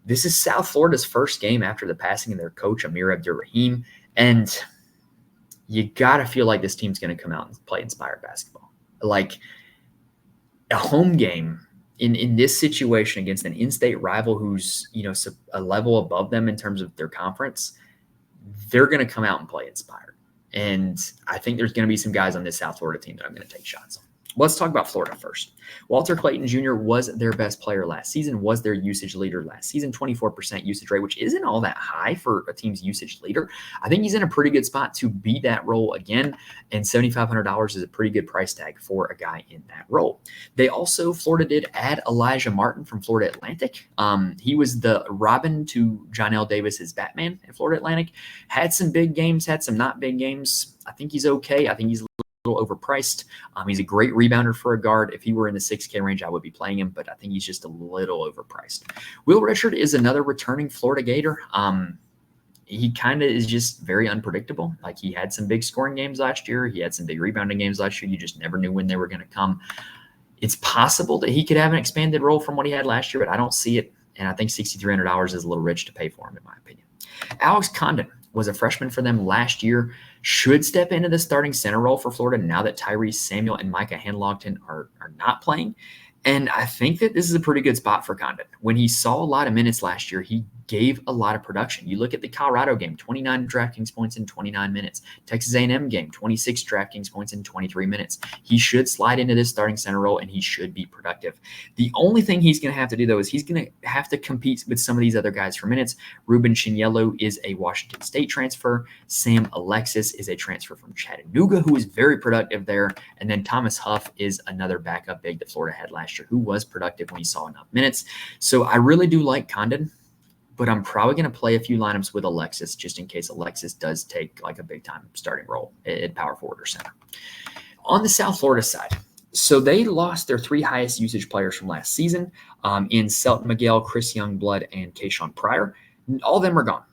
This is South Florida's first game after the passing of their coach, Amir Abdur-Rahim. And you got to feel like this team's going to come out and play inspired basketball. Like a home game in this situation against an in-state rival who's, a level above them in terms of their conference, they're going to come out and play inspired. And I think there's going to be some guys on this South Florida team that I'm going to take shots on. Let's talk about Florida first. Walter Clayton Jr. was their best player last season, was their usage leader last season, 24% usage rate, which isn't all that high for a team's usage leader. I think he's in a pretty good spot to be that role again, and $7,500 is a pretty good price tag for a guy in that role. Florida did add Elijah Martin from Florida Atlantic. He was the Robin to Jonell Davis's Batman at Florida Atlantic. Had some big games, had some not big games. I think he's okay. I think he's little overpriced. He's a great rebounder for a guard. If he were in the 6K range, I would be playing him, but I think he's just a little overpriced. Will Richard is another returning Florida Gator. He kind of is just very unpredictable. Like he had some big scoring games last year. He had some big rebounding games last year. You just never knew when they were going to come. It's possible that he could have an expanded role from what he had last year, but I don't see it. And I think $6,300 is a little rich to pay for him, in my opinion. Alex Condon was a freshman for them last year, should step into the starting center role for Florida now that Tyrese Samuel and Micah Handlogton are not playing. And I think that this is a pretty good spot for Condon. When he saw a lot of minutes last year, he gave a lot of production. You look at the Colorado game, 29 DraftKings points in 29 minutes. Texas A&M game, 26 DraftKings points in 23 minutes. He should slide into this starting center role, and he should be productive. The only thing he's going to have to do, though, is he's going to have to compete with some of these other guys for minutes. Ruben Chinyelu is a Washington State transfer. Sam Alexis is a transfer from Chattanooga, who is very productive there. And then Thomas Huff is another backup big that Florida had last year, who was productive when he saw enough minutes. So I really do like Condon, but I'm probably going to play a few lineups with Alexis just in case Alexis does take like a big-time starting role at power forward or center. On the South Florida side, so they lost their 3 highest usage players from last season in Selton Miguel, Chris Youngblood, and Kayshawn Pryor. All of them are gone.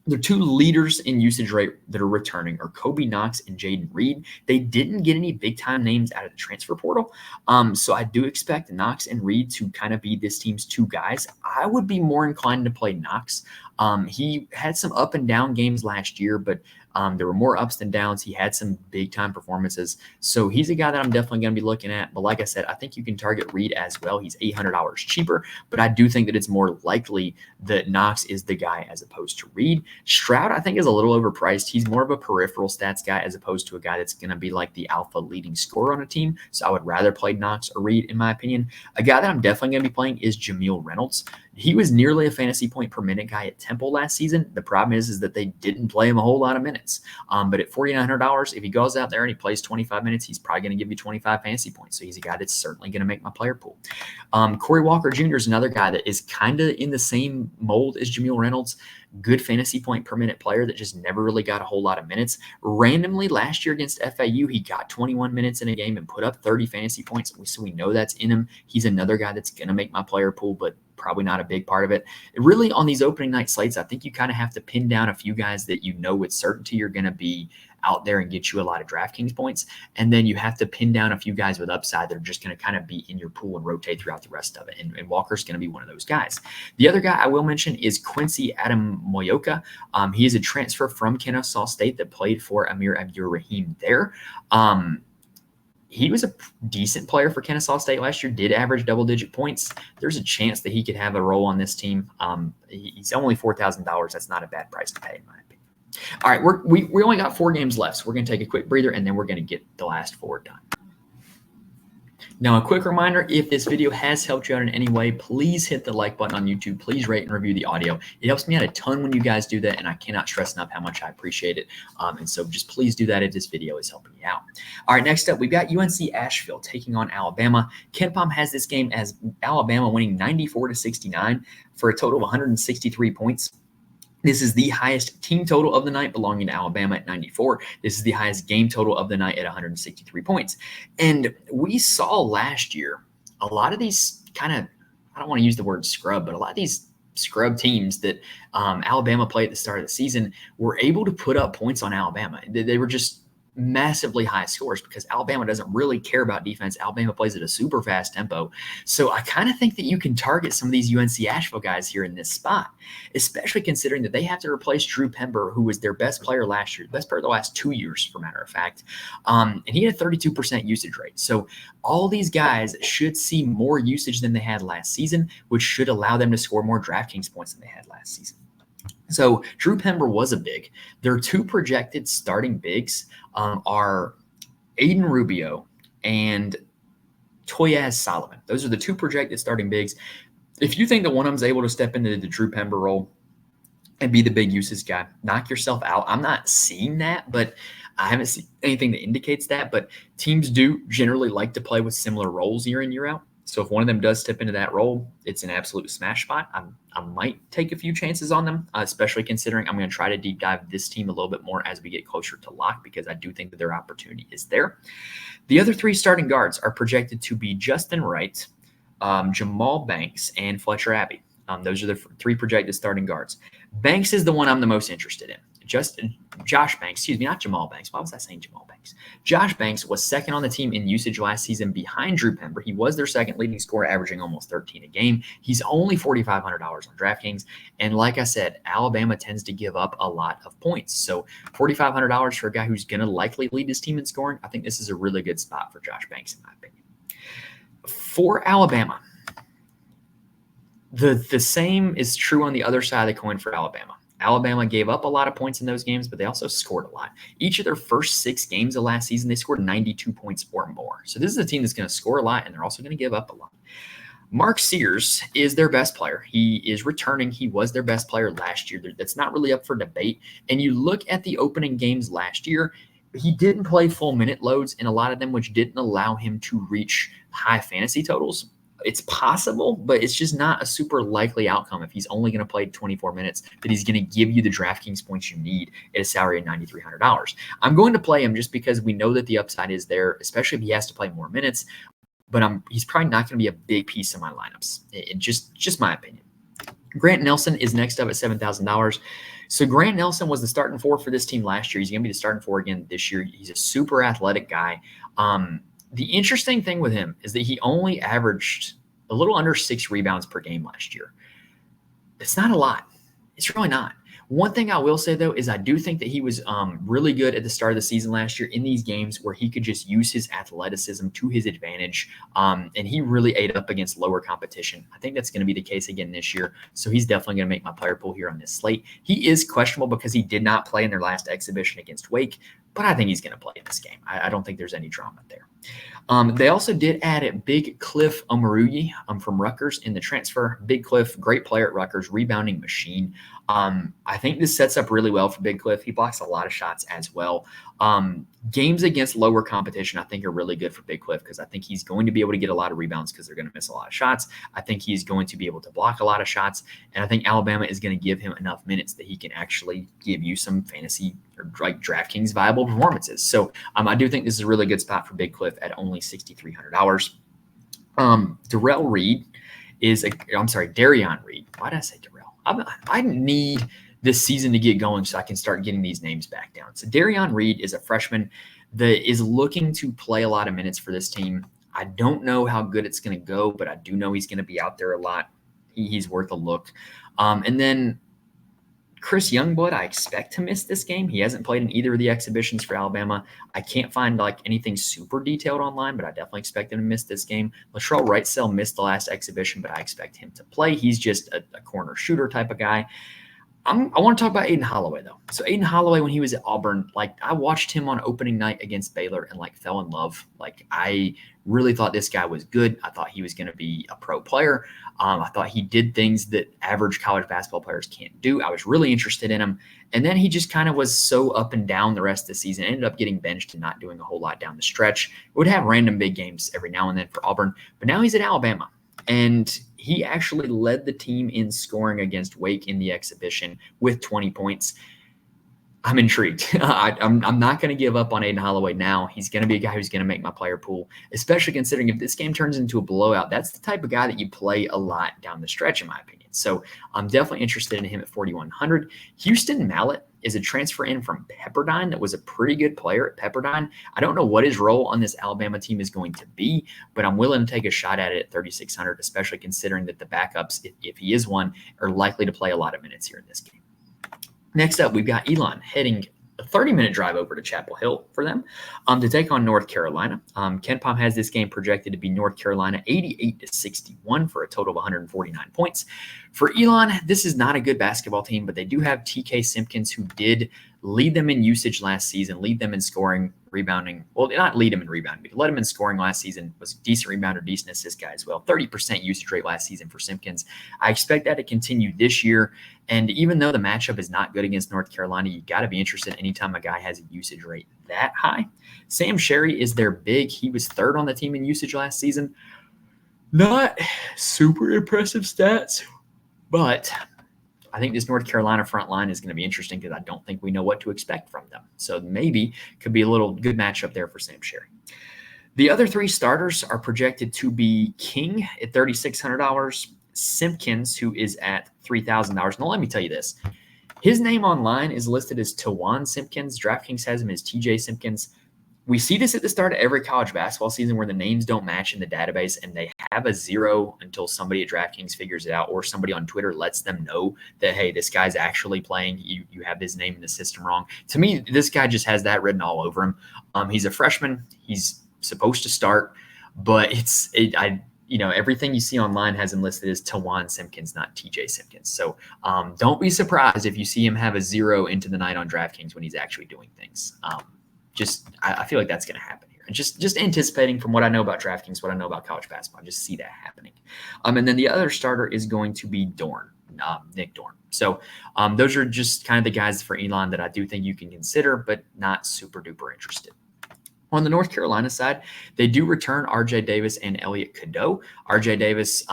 The 2 leaders in usage rate that are returning are Kobe Knox and Jaden Reed. They didn't get any big-time names out of the transfer portal. So I do expect Knox and Reed to kind of be this team's 2 guys. I would be more inclined to play Knox. He had some up and down games last year, but there were more ups than downs. He had some big-time performances. So he's a guy that I'm definitely going to be looking at. But like I said, I think you can target Reed as well. He's $800 cheaper, but I do think that it's more likely that Knox is the guy as opposed to Reed. Stroud, I think, is a little overpriced. He's more of a peripheral stats guy as opposed to a guy that's going to be like the alpha leading scorer on a team. So I would rather play Knox or Reed, in my opinion. A guy that I'm definitely going to be playing is Jameel Reynolds. He was nearly a fantasy point per minute guy at Temple last season. The problem is that they didn't play him a whole lot of minutes. But at $4,900, if he goes out there and he plays 25 minutes, he's probably going to give you 25 fantasy points. So he's a guy that's certainly going to make my player pool. Corey Walker Jr. is another guy that is kind of in the same mold as Jameel Reynolds. Good fantasy point per minute player that just never really got a whole lot of minutes. Randomly last year against FAU, he got 21 minutes in a game and put up 30 fantasy points. So we know that's in him. He's another guy that's going to make my player pool, but probably not a big part of it. Really, on these opening night slates, I think you kind of have to pin down a few guys that you know with certainty are going to be out there and get you a lot of DraftKings points. And then you have to pin down a few guys with upside that are just going to kind of be in your pool and rotate throughout the rest of it. And Walker's going to be one of those guys. The other guy I will mention is Quincy Adam Moyoka. He is a transfer from Kennesaw State that played for Amir Abdur-Rahim there. He was a decent player for Kennesaw State last year, did average double-digit points. There's a chance that he could have a role on this team. He's only $4,000. That's not a bad price to pay, in my opinion. All right, we only got 4 games left, so we're going to take a quick breather, and then we're going to get the last 4 done. Now, a quick reminder, if this video has helped you out in any way, please hit the like button on YouTube. Please rate and review the audio. It helps me out a ton when you guys do that, and I cannot stress enough how much I appreciate it. And so just please do that if this video is helping you out. All right, next up, we've got UNC Asheville taking on Alabama. KenPom has this game as Alabama winning 94-69 for a total of 163 points. This is the highest team total of the night, belonging to Alabama at 94. This is the highest game total of the night at 163 points. And we saw last year a lot of these kind of, I don't want to use the word scrub, but a lot of these scrub teams that Alabama played at the start of the season were able to put up points on Alabama. They were just massively high scores because Alabama doesn't really care about defense. Alabama plays at a super fast tempo. So I kind of think that you can target some of these UNC Asheville guys here in this spot, especially considering that they have to replace Drew Pember, who was their best player last year, best player the last 2 years, for matter of fact. And he had a 32% usage rate. So all these guys should see more usage than they had last season, which should allow them to score more DraftKings points than they had last season. So Drew Pember was a big. Their 2 projected starting bigs are Aiden Rubio and Toyaz Solomon. Those are the 2 projected starting bigs. If you think that one of them is able to step into the Drew Pember role and be the big usage guy, knock yourself out. I'm not seeing that, but I haven't seen anything that indicates that. But teams do generally like to play with similar roles year in, year out. So if one of them does step into that role, it's an absolute smash spot. I might take a few chances on them, especially considering I'm going to try to deep dive this team a little bit more as we get closer to lock, because I do think that their opportunity is there. The other 3 starting guards are projected to be Justin Wright, Jamal Banks, and Fletcher Abbey. Those are the 3 projected starting guards. Banks is the one I'm the most interested in. Josh Banks, excuse me, not Jamal Banks. Why was I saying Jamal Banks? Josh Banks was second on the team in usage last season behind Drew Pember. He was their second leading scorer, averaging almost 13 a game. He's only $4,500 on DraftKings. And like I said, Alabama tends to give up a lot of points. So $4,500 for a guy who's going to likely lead his team in scoring, I think this is a really good spot for Josh Banks, in my opinion. For Alabama, the same is true on the other side of the coin for Alabama. Alabama gave up a lot of points in those games, but they also scored a lot. Each of their first 6 games of last season, they scored 92 points or more. So this is a team that's going to score a lot, and they're also going to give up a lot. Mark Sears is their best player. He is returning. He was their best player last year. That's not really up for debate. And you look at the opening games last year, he didn't play full minute loads in a lot of them, which didn't allow him to reach high fantasy totals. It's possible, but it's just not a super likely outcome if he's only going to play 24 minutes, that he's going to give you the DraftKings points you need at a salary of $9,300. I'm going to play him just because we know that the upside is there, especially if he has to play more minutes, but he's probably not going to be a big piece of my lineups. Just my opinion. Grant Nelson is next up at $7,000. So Grant Nelson was the starting 4 for this team last year. He's going to be the starting 4 again this year. He's a super athletic guy. The interesting thing with him is that he only averaged a little under 6 rebounds per game last year. It's not a lot. It's really not. One thing I will say, though, is I do think that he was really good at the start of the season last year in these games where he could just use his athleticism to his advantage, and he really ate up against lower competition. I think that's going to be the case again this year, so he's definitely going to make my player pool here on this slate. He is questionable because he did not play in their last exhibition against Wake, but I think he's going to play in this game. I don't think there's any drama there. They also did add Big Cliff Omoruyi from Rutgers in the transfer. Big Cliff, great player at Rutgers, rebounding machine. I think this sets up really well for Big Cliff. He blocks a lot of shots as well. Games against lower competition, I think, are really good for Big Cliff because I think he's going to be able to get a lot of rebounds because they're going to miss a lot of shots. I think he's going to be able to block a lot of shots, and I think Alabama is going to give him enough minutes that he can actually give you some fantasy or like DraftKings viable performances. So I do think this is a really good spot for Big Cliff at only $6,300. Darion Reed. Why did I say Darrell? I need this season to get going so I can start getting these names back down. So Darion Reed is a freshman that is looking to play a lot of minutes for this team. I don't know how good it's going to go, but I do know he's going to be out there a lot. He's worth a look. And then Chris Youngblood, I expect to miss this game. He hasn't played in either of the exhibitions for Alabama. I can't find like anything super detailed online, but I definitely expect him to miss this game. Latrell Wrightsell missed the last exhibition, but I expect him to play. He's just a corner shooter type of guy. I want to talk about Aiden Holloway, though. So Aiden Holloway, when he was at Auburn, I watched him on opening night against Baylor and fell in love. I really thought this guy was good. I thought he was going to be a pro player. I thought he did things that average college basketball players can't do. I was really interested in him. And then he just kind of was so up and down the rest of the season. Ended up getting benched and not doing a whole lot down the stretch. Would have random big games every now and then for Auburn. But now he's at Alabama. And he actually led the team in scoring against Wake in the exhibition with 20 points. I'm intrigued. I'm not going to give up on Aiden Holloway now. He's going to be a guy who's going to make my player pool, especially considering if this game turns into a blowout, that's the type of guy that you play a lot down the stretch, in my opinion. So I'm definitely interested in him at 4,100. Houston Mallett is a transfer in from Pepperdine that was a pretty good player at Pepperdine. I don't know what his role on this Alabama team is going to be, but I'm willing to take a shot at it at 3,600, especially considering that the backups, if he is one, are likely to play a lot of minutes here in this game. Next up, we've got Elon heading a 30-minute drive over to Chapel Hill for them to take on North Carolina. KenPom has this game projected to be North Carolina 88-61 for a total of 149 points. For Elon, this is not a good basketball team, but they do have TK Simpkins, who did lead them in usage last season, lead them in scoring, rebounding. Well, not lead them in rebounding, but led them in scoring last season, was a decent rebounder, decent assist guy as well. 30% usage rate last season for Simpkins. I expect that to continue this year. And even though the matchup is not good against North Carolina, you got to be interested anytime a guy has a usage rate that high. Sam Sherry is their big. He was third on the team in usage last season. Not super impressive stats, but I think this North Carolina front line is going to be interesting because I don't think we know what to expect from them. So maybe could be a little good matchup there for Sam Sherry. The other 3 starters are projected to be King at $3,600, Simpkins, who is at $3,000. Now, let me tell you this. His name online is listed as Tawan Simpkins. DraftKings has him as TJ Simpkins. We see this at the start of every college basketball season where the names don't match in the database and they have a 0 until somebody at DraftKings figures it out or somebody on Twitter lets them know that, hey, this guy's actually playing. You have his name in the system wrong. To me, this guy just has that written all over him. He's a freshman. He's supposed to start. But everything you see online has him listed as Tawan Simpkins, not TJ Simpkins. So don't be surprised if you see him have a 0 into the night on DraftKings when he's actually doing things. I feel like that's going to happen here. And just anticipating from what I know about DraftKings, what I know about college basketball, I just see that happening. And then the other starter is going to be Nick Dorn. So those are just kind of the guys for Elon that I do think you can consider, but not super duper interested. On the North Carolina side, they do return R.J. Davis and Elliot Cadeau. R.J. Davis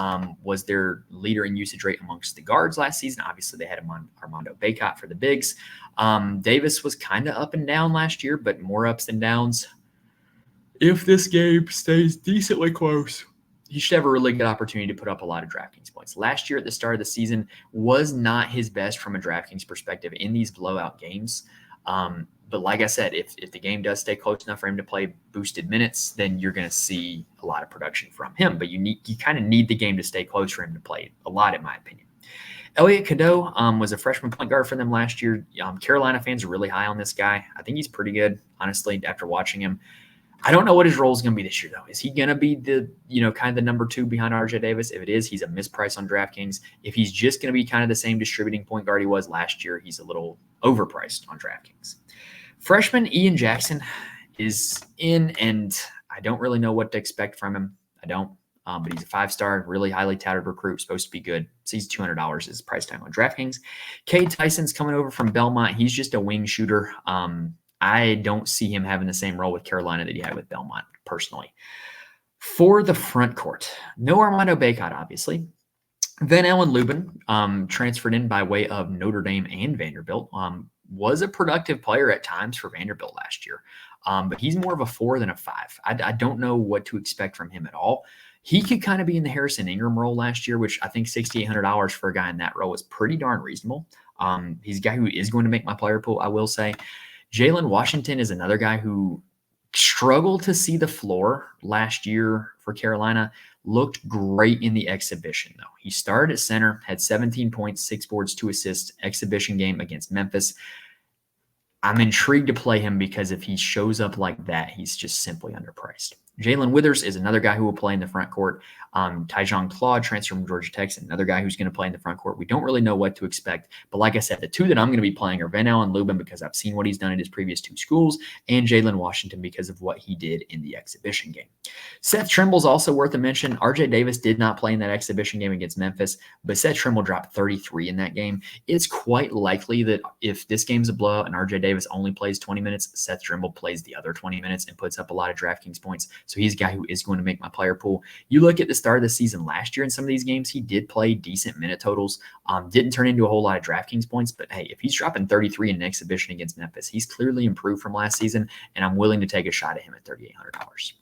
was their leader in usage rate amongst the guards last season. Obviously, they had Armando Bacot for the bigs. Davis was kind of up and down last year, but more ups than downs. If this game stays decently close, he should have a really good opportunity to put up a lot of DraftKings points. Last year at the start of the season was not his best from a DraftKings perspective in these blowout games. But like I said, if the game does stay close enough for him to play boosted minutes, then you're going to see a lot of production from him. But you kind of need the game to stay close for him to play a lot, in my opinion. Elliot Cadeau was a freshman point guard for them last year. Carolina fans are really high on this guy. I think he's pretty good, honestly, after watching him. I don't know what his role is going to be this year, though. Is he going to be the, kind of the number 2 behind RJ Davis? If it is, he's a misprice on DraftKings. If he's just going to be kind of the same distributing point guard he was last year, he's a little overpriced on DraftKings. Freshman Ian Jackson is in, and I don't really know what to expect from him. I don't. But he's a 5-star, really highly touted recruit, supposed to be good. So he's $200 is price tag on DraftKings. Cade Tyson's coming over from Belmont. He's just a wing shooter. I don't see him having the same role with Carolina that he had with Belmont, personally. For the front court, no Armando Bacot, obviously. Van Allen Lubin, transferred in by way of Notre Dame and Vanderbilt, was a productive player at times for Vanderbilt last year. But he's more of a 4 than a 5. I don't know what to expect from him at all. He could kind of be in the Harrison Ingram role last year, which I think $6,800 for a guy in that role is pretty darn reasonable. He's a guy who is going to make my player pool, I will say. Jalen Washington is another guy who struggled to see the floor last year for Carolina. Looked great in the exhibition, though. He started at center, had 17 points, 6 boards, 2 assists, exhibition game against Memphis. I'm intrigued to play him because if he shows up like that, he's just simply underpriced. Jalen Withers is another guy who will play in the front court. Tyjon Claude, transfer from Georgia Tech, another guy who's going to play in the front court. We don't really know what to expect. But like I said, the 2 that I'm going to be playing are Van Allen Lubin because I've seen what he's done in his previous 2 schools, and Jalen Washington because of what he did in the exhibition game. Seth Trimble's also worth a mention. RJ Davis did not play in that exhibition game against Memphis, but Seth Trimble dropped 33 in that game. It's quite likely that if this game's a blowout and RJ Davis only plays 20 minutes, Seth Trimble plays the other 20 minutes and puts up a lot of DraftKings points. So he's a guy who is going to make my player pool. You look at the start of the season last year in some of these games, he did play decent minute totals, didn't turn into a whole lot of DraftKings points, but hey, if he's dropping 33 in an exhibition against Memphis, he's clearly improved from last season, and I'm willing to take a shot at him at $3,800.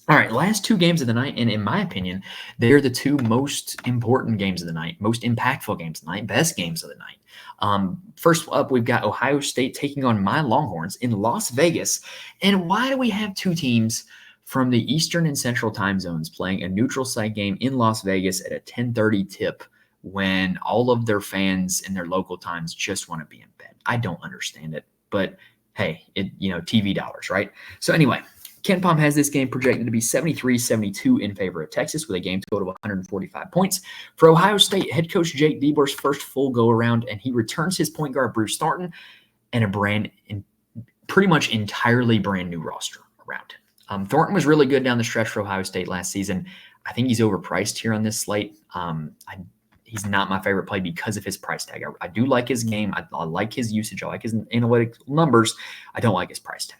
All right, last 2 games of the night, and in my opinion, they're the 2 most important games of the night, most impactful games of the night, best games of the night. First up, we've got Ohio State taking on my Longhorns in Las Vegas. And why do we have 2 teams from the Eastern and Central time zones playing a neutral site game in Las Vegas at a 10:30 tip when all of their fans in their local times just want to be in bed? I don't understand it, but hey, TV dollars, right? So anyway, KenPom has this game projected to be 73-72 in favor of Texas with a game total of 145 points. For Ohio State, head coach Jake DeBoer's first full go-around, and he returns his point guard Bruce Thornton and a pretty much entirely brand new roster around him. Thornton was really good down the stretch for Ohio State last season. I think he's overpriced here on this slate. He's not my favorite play because of his price tag. I do like his game. I like his usage. I like his analytic numbers. I don't like his price tag.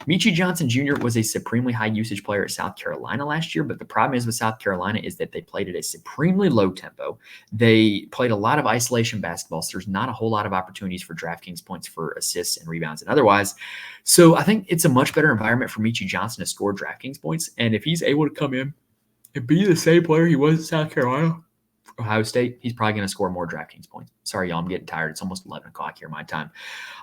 Michi Johnson Jr. was a supremely high usage player at South Carolina last year, but the problem is with South Carolina is that they played at a supremely low tempo. They played a lot of isolation basketball, so there's not a whole lot of opportunities for DraftKings points for assists and rebounds and otherwise. So I think it's a much better environment for Michi Johnson to score DraftKings points, and if he's able to come in and be the same player he was at South Carolina, Ohio State, he's probably going to score more DraftKings points. Sorry, y'all, I'm getting tired. It's almost 11 o'clock here my time.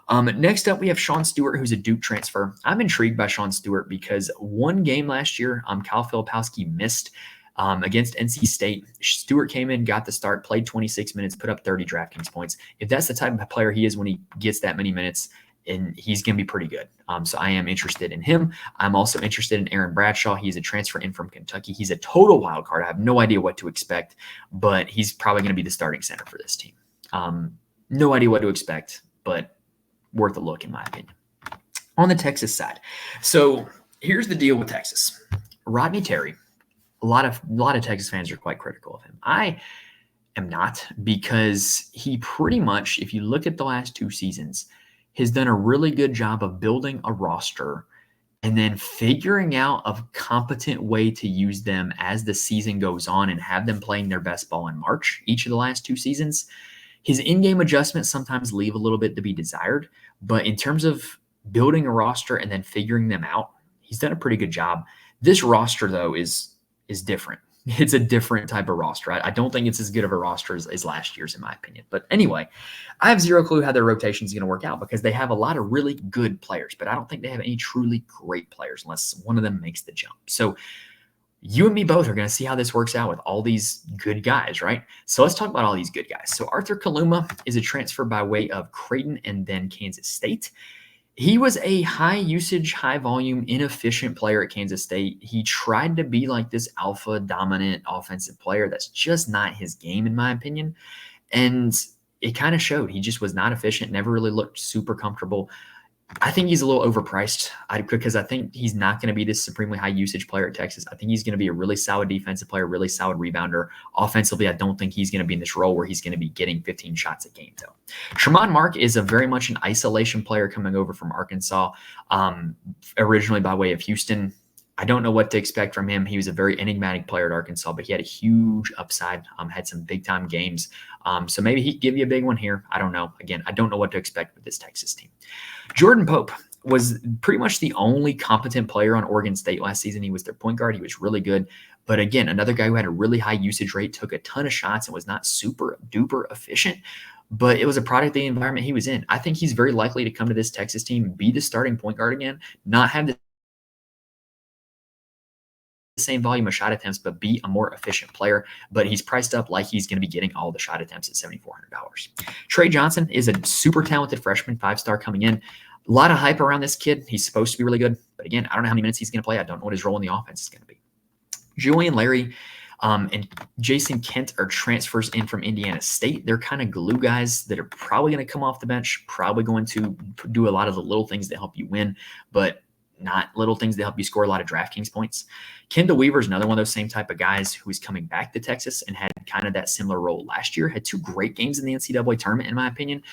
Next up, we have Sean Stewart, who's a Duke transfer. I'm intrigued by Sean Stewart because one game last year, Kyle Filipowski missed against NC State. Stewart came in, got the start, played 26 minutes, put up 30 DraftKings points. If that's the type of player he is when he gets that many minutes, and he's going to be pretty good. So I am interested in him. I'm also interested in Aaron Bradshaw. He's a transfer in from Kentucky. He's a total wild card. I have no idea what to expect, but he's probably going to be the starting center for this team. No idea what to expect, but worth a look in my opinion. On the Texas side, so here's the deal with Texas. Rodney Terry, a lot of Texas fans are quite critical of him. I am not, because he pretty much, if you look at the last 2 seasons, has done a really good job of building a roster and then figuring out a competent way to use them as the season goes on and have them playing their best ball in March each of the last 2 seasons. His in-game adjustments sometimes leave a little bit to be desired, but in terms of building a roster and then figuring them out, he's done a pretty good job. This roster, though, is different. It's a different type of roster. I don't think it's as good of a roster as last year's, in my opinion. But anyway, I have zero clue how their rotation is going to work out, because they have a lot of really good players, but I don't think they have any truly great players unless one of them makes the jump. So you and me both are going to see how this works out with all these good guys, right? So let's talk about all these good guys. So Arthur Kaluma is a transfer by way of Creighton and then Kansas State. He was a high usage, high volume, inefficient player at Kansas State. He tried to be like this alpha dominant offensive player. That's just not his game, in my opinion. And it kind of showed. He just was not efficient, never really looked super comfortable. I think he's a little overpriced because I think he's not going to be this supremely high usage player at Texas. I think he's going to be a really solid defensive player, really solid rebounder. Offensively, I don't think he's going to be in this role where he's going to be getting 15 shots a game, though. Tremont Mark is a very much an isolation player coming over from Arkansas, originally by way of Houston. I don't know what to expect from him. He was a very enigmatic player at Arkansas, but he had a huge upside, had some big-time games. So maybe he could give you a big one here. I don't know. Again, I don't know what to expect with this Texas team. Jordan Pope was pretty much the only competent player on Oregon State last season. He was their point guard. He was really good. But again, another guy who had a really high usage rate, took a ton of shots, and was not super duper efficient. But it was a product of the environment he was in. I think he's very likely to come to this Texas team, be the starting point guard again, not have the same volume of shot attempts, but be a more efficient player. But he's priced up like he's going to be getting all the shot attempts at $7,400. Trey Johnson is a super talented freshman, 5-star coming in. A lot of hype around this kid. He's supposed to be really good. But again, I don't know how many minutes he's going to play. I don't know what his role in the offense is going to be. Julian Larry and Jason Kent are transfers in from Indiana State. They're kind of glue guys that are probably going to come off the bench, probably going to do a lot of the little things that help you win, but not little things that help you score a lot of DraftKings points. Kendall Weaver is another one of those same type of guys who is coming back to Texas and had kind of that similar role last year. Had 2 great games in the NCAA tournament, in my opinion.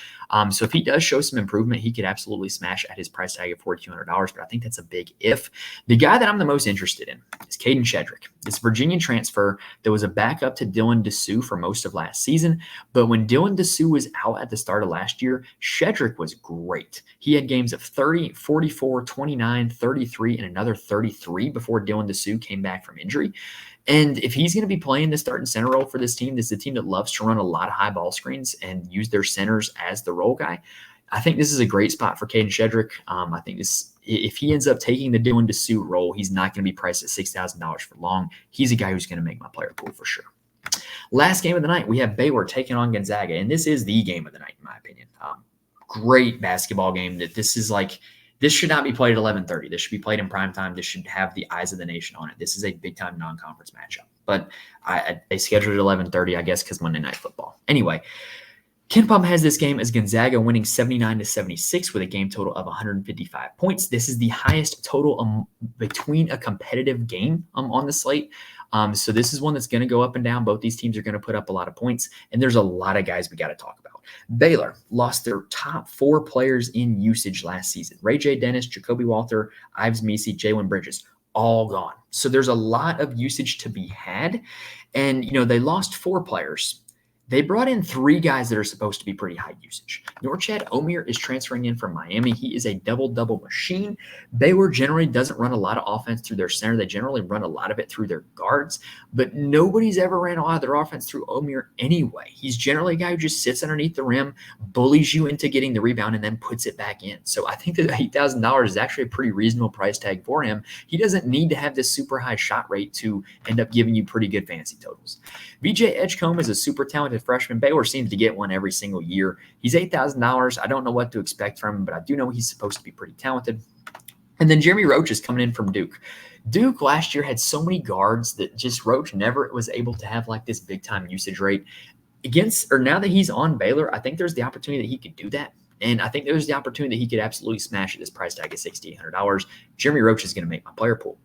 So if he does show some improvement, he could absolutely smash at his price tag of $4,200, but I think that's a big if. The guy that I'm the most interested in is Caden Shedrick, this Virginia transfer that was a backup to Dylan Dessou for most of last season. But when Dylan Dessou was out at the start of last year, Shedrick was great. He had games of 30, 44, 29, 33, and another 33 before Dylan Dessou came back from injury. And if he's going to be playing the starting center role for this team, this is a team that loves to run a lot of high ball screens and use their centers as the role guy. I think this is a great spot for Caden Shedrick. I think if he ends up taking the Dylan Dessou role, he's not going to be priced at $6,000 for long. He's a guy who's going to make my player pool for sure. Last game of the night, we have Baylor taking on Gonzaga, and this is the game of the night, in my opinion. Great basketball game. This should not be played at 11:30. This should be played in prime time. This should have the eyes of the nation on it. This is a big-time non-conference matchup. But they scheduled it at 11:30, I guess, because Monday Night Football. Anyway, KenPom has this game as Gonzaga winning 79-76 with a game total of 155 points. This is the highest total between a competitive game on the slate. So this is one that's going to go up and down. Both these teams are going to put up a lot of points, and there's a lot of guys we got to talk about. Baylor lost their top 4 players in usage last season. Ray J. Dennis, Jacoby Walter, Ives Messi, Jalen Bridges, all gone. So there's a lot of usage to be had. And, they lost 4 players. They brought in 3 guys that are supposed to be pretty high usage. Norchad Omier is transferring in from Miami. He is a double-double machine. Baylor generally doesn't run a lot of offense through their center. They generally run a lot of it through their guards, but nobody's ever ran a lot of their offense through Omier anyway. He's generally a guy who just sits underneath the rim, bullies you into getting the rebound, and then puts it back in. So I think that $8,000 is actually a pretty reasonable price tag for him. He doesn't need to have this super high shot rate to end up giving you pretty good fantasy totals. VJ Edgecombe is a super talented talented freshman. Baylor seems to get one every single year. He's $8,000. I don't know what to expect from him, but I do know he's supposed to be pretty talented. And then Jeremy Roach is coming in from Duke. Duke last year had so many guards that just Roach never was able to have like this big time usage rate. Now that he's on Baylor, I think there's the opportunity that he could do that. And I think there's the opportunity that he could absolutely smash at this price tag at $6,800. Jeremy Roach is going to make my player pool.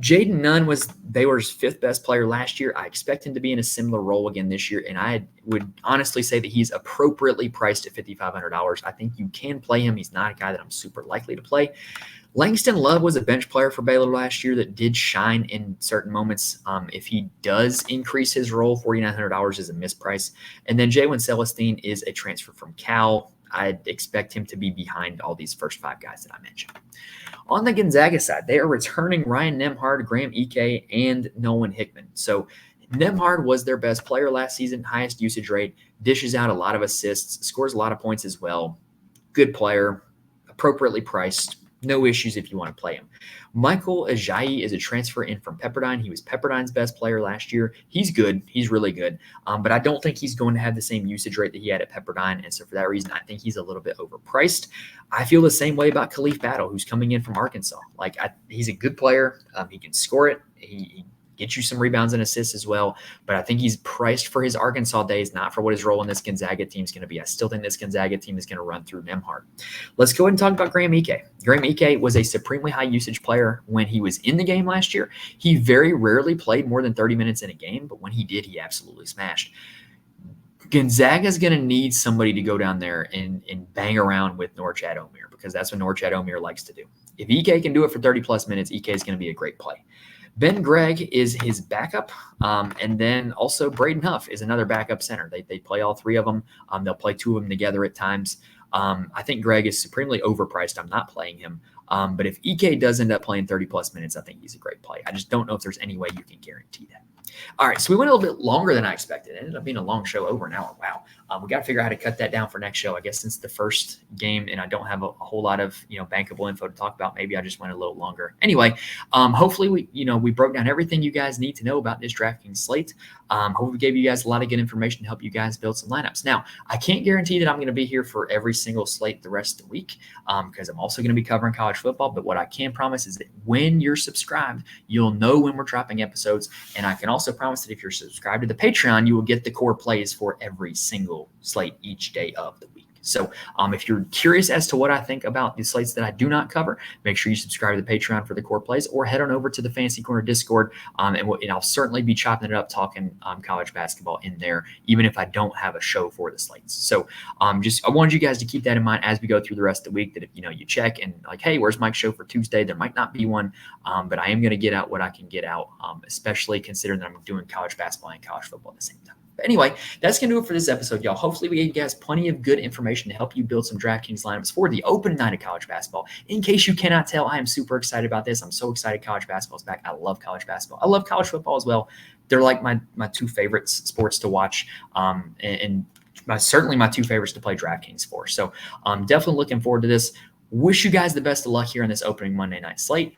Jaden Nunn was Baylor's 5th best player last year. I expect him to be in a similar role again this year, and I would honestly say that he's appropriately priced at $5,500. I think you can play him. He's not a guy that I'm super likely to play. Langston Love was a bench player for Baylor last year that did shine in certain moments. If he does increase his role, $4,900 is a misprice. And then Jalen Celestine is a transfer from Cal. I'd expect him to be behind all these first 5 guys that I mentioned. On the Gonzaga side, they are returning Ryan Nembhard, Graham Ike, and Nolan Hickman. So Nembhard was their best player last season, highest usage rate, dishes out a lot of assists, scores a lot of points as well. Good player, appropriately priced. No issues if you want to play him. Michael Ajayi is a transfer in from Pepperdine. He was Pepperdine's best player last year. He's good. He's really good. But I don't think he's going to have the same usage rate that he had at Pepperdine. And so for that reason, I think he's a little bit overpriced. I feel the same way about Khalif Battle, who's coming in from Arkansas. He's a good player. He can score it. He get you some rebounds and assists as well. But I think he's priced for his Arkansas days, not for what his role in this Gonzaga team is going to be. I still think this Gonzaga team is going to run through Nembhard. Let's go ahead and talk about Graham Ike. Graham Ike was a supremely high usage player when he was in the game last year. He very rarely played more than 30 minutes in a game, but when he did, he absolutely smashed. Gonzaga is going to need somebody to go down there and bang around with Norchad Omier, because that's what Norchad Omier likes to do. If Ike can do it for 30-plus minutes, Ike is going to be a great play. Ben Gregg is his backup, and then also Braden Huff is another backup center. They play all 3 of them. They'll play 2 of them together at times. I think Gregg is supremely overpriced. I'm not playing him. But if Ike does end up playing 30-plus minutes, I think he's a great play. I just don't know if there's any way you can guarantee that. All right, so we went a little bit longer than I expected. It ended up being a long show, over an hour. Wow. We got to figure out how to cut that down for next show. I guess since the first game and I don't have a whole lot of, bankable info to talk about, maybe I just went a little longer. Anyway, hopefully we broke down everything you guys need to know about this DraftKings slate. Hopefully we gave you guys a lot of good information to help you guys build some lineups. Now, I can't guarantee that I'm going to be here for every single slate the rest of the week because I'm also going to be covering college football. But what I can promise is that when you're subscribed, you'll know when we're dropping episodes. And I can also promise that if you're subscribed to the Patreon, you will get the core plays for every single slate each day of the week. So if you're curious as to what I think about the slates that I do not cover, make sure you subscribe to the Patreon for the core plays, or head on over to the Fantasy Corner Discord, and I'll certainly be chopping it up, talking college basketball in there, even if I don't have a show for the slates. So I wanted you guys to keep that in mind as we go through the rest of the week, that if you check and like, hey, where's Mike's show for Tuesday? There might not be one, but I am going to get out what I can get out, especially considering that I'm doing college basketball and college football at the same time. But anyway, that's going to do it for this episode, y'all. Hopefully we gave you guys plenty of good information to help you build some DraftKings lineups for the open night of college basketball. In case you cannot tell, I am super excited about this. I'm so excited college basketball is back. I love college basketball. I love college football as well. They're like my 2 favorite sports to watch, and certainly my 2 favorites to play DraftKings for. So I'm definitely looking forward to this. Wish you guys the best of luck here on this opening Monday night slate.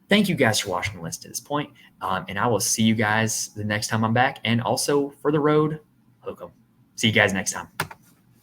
Thank you guys for watching the list to this point. And I will see you guys the next time I'm back. And also for the road, hook 'em. See you guys next time.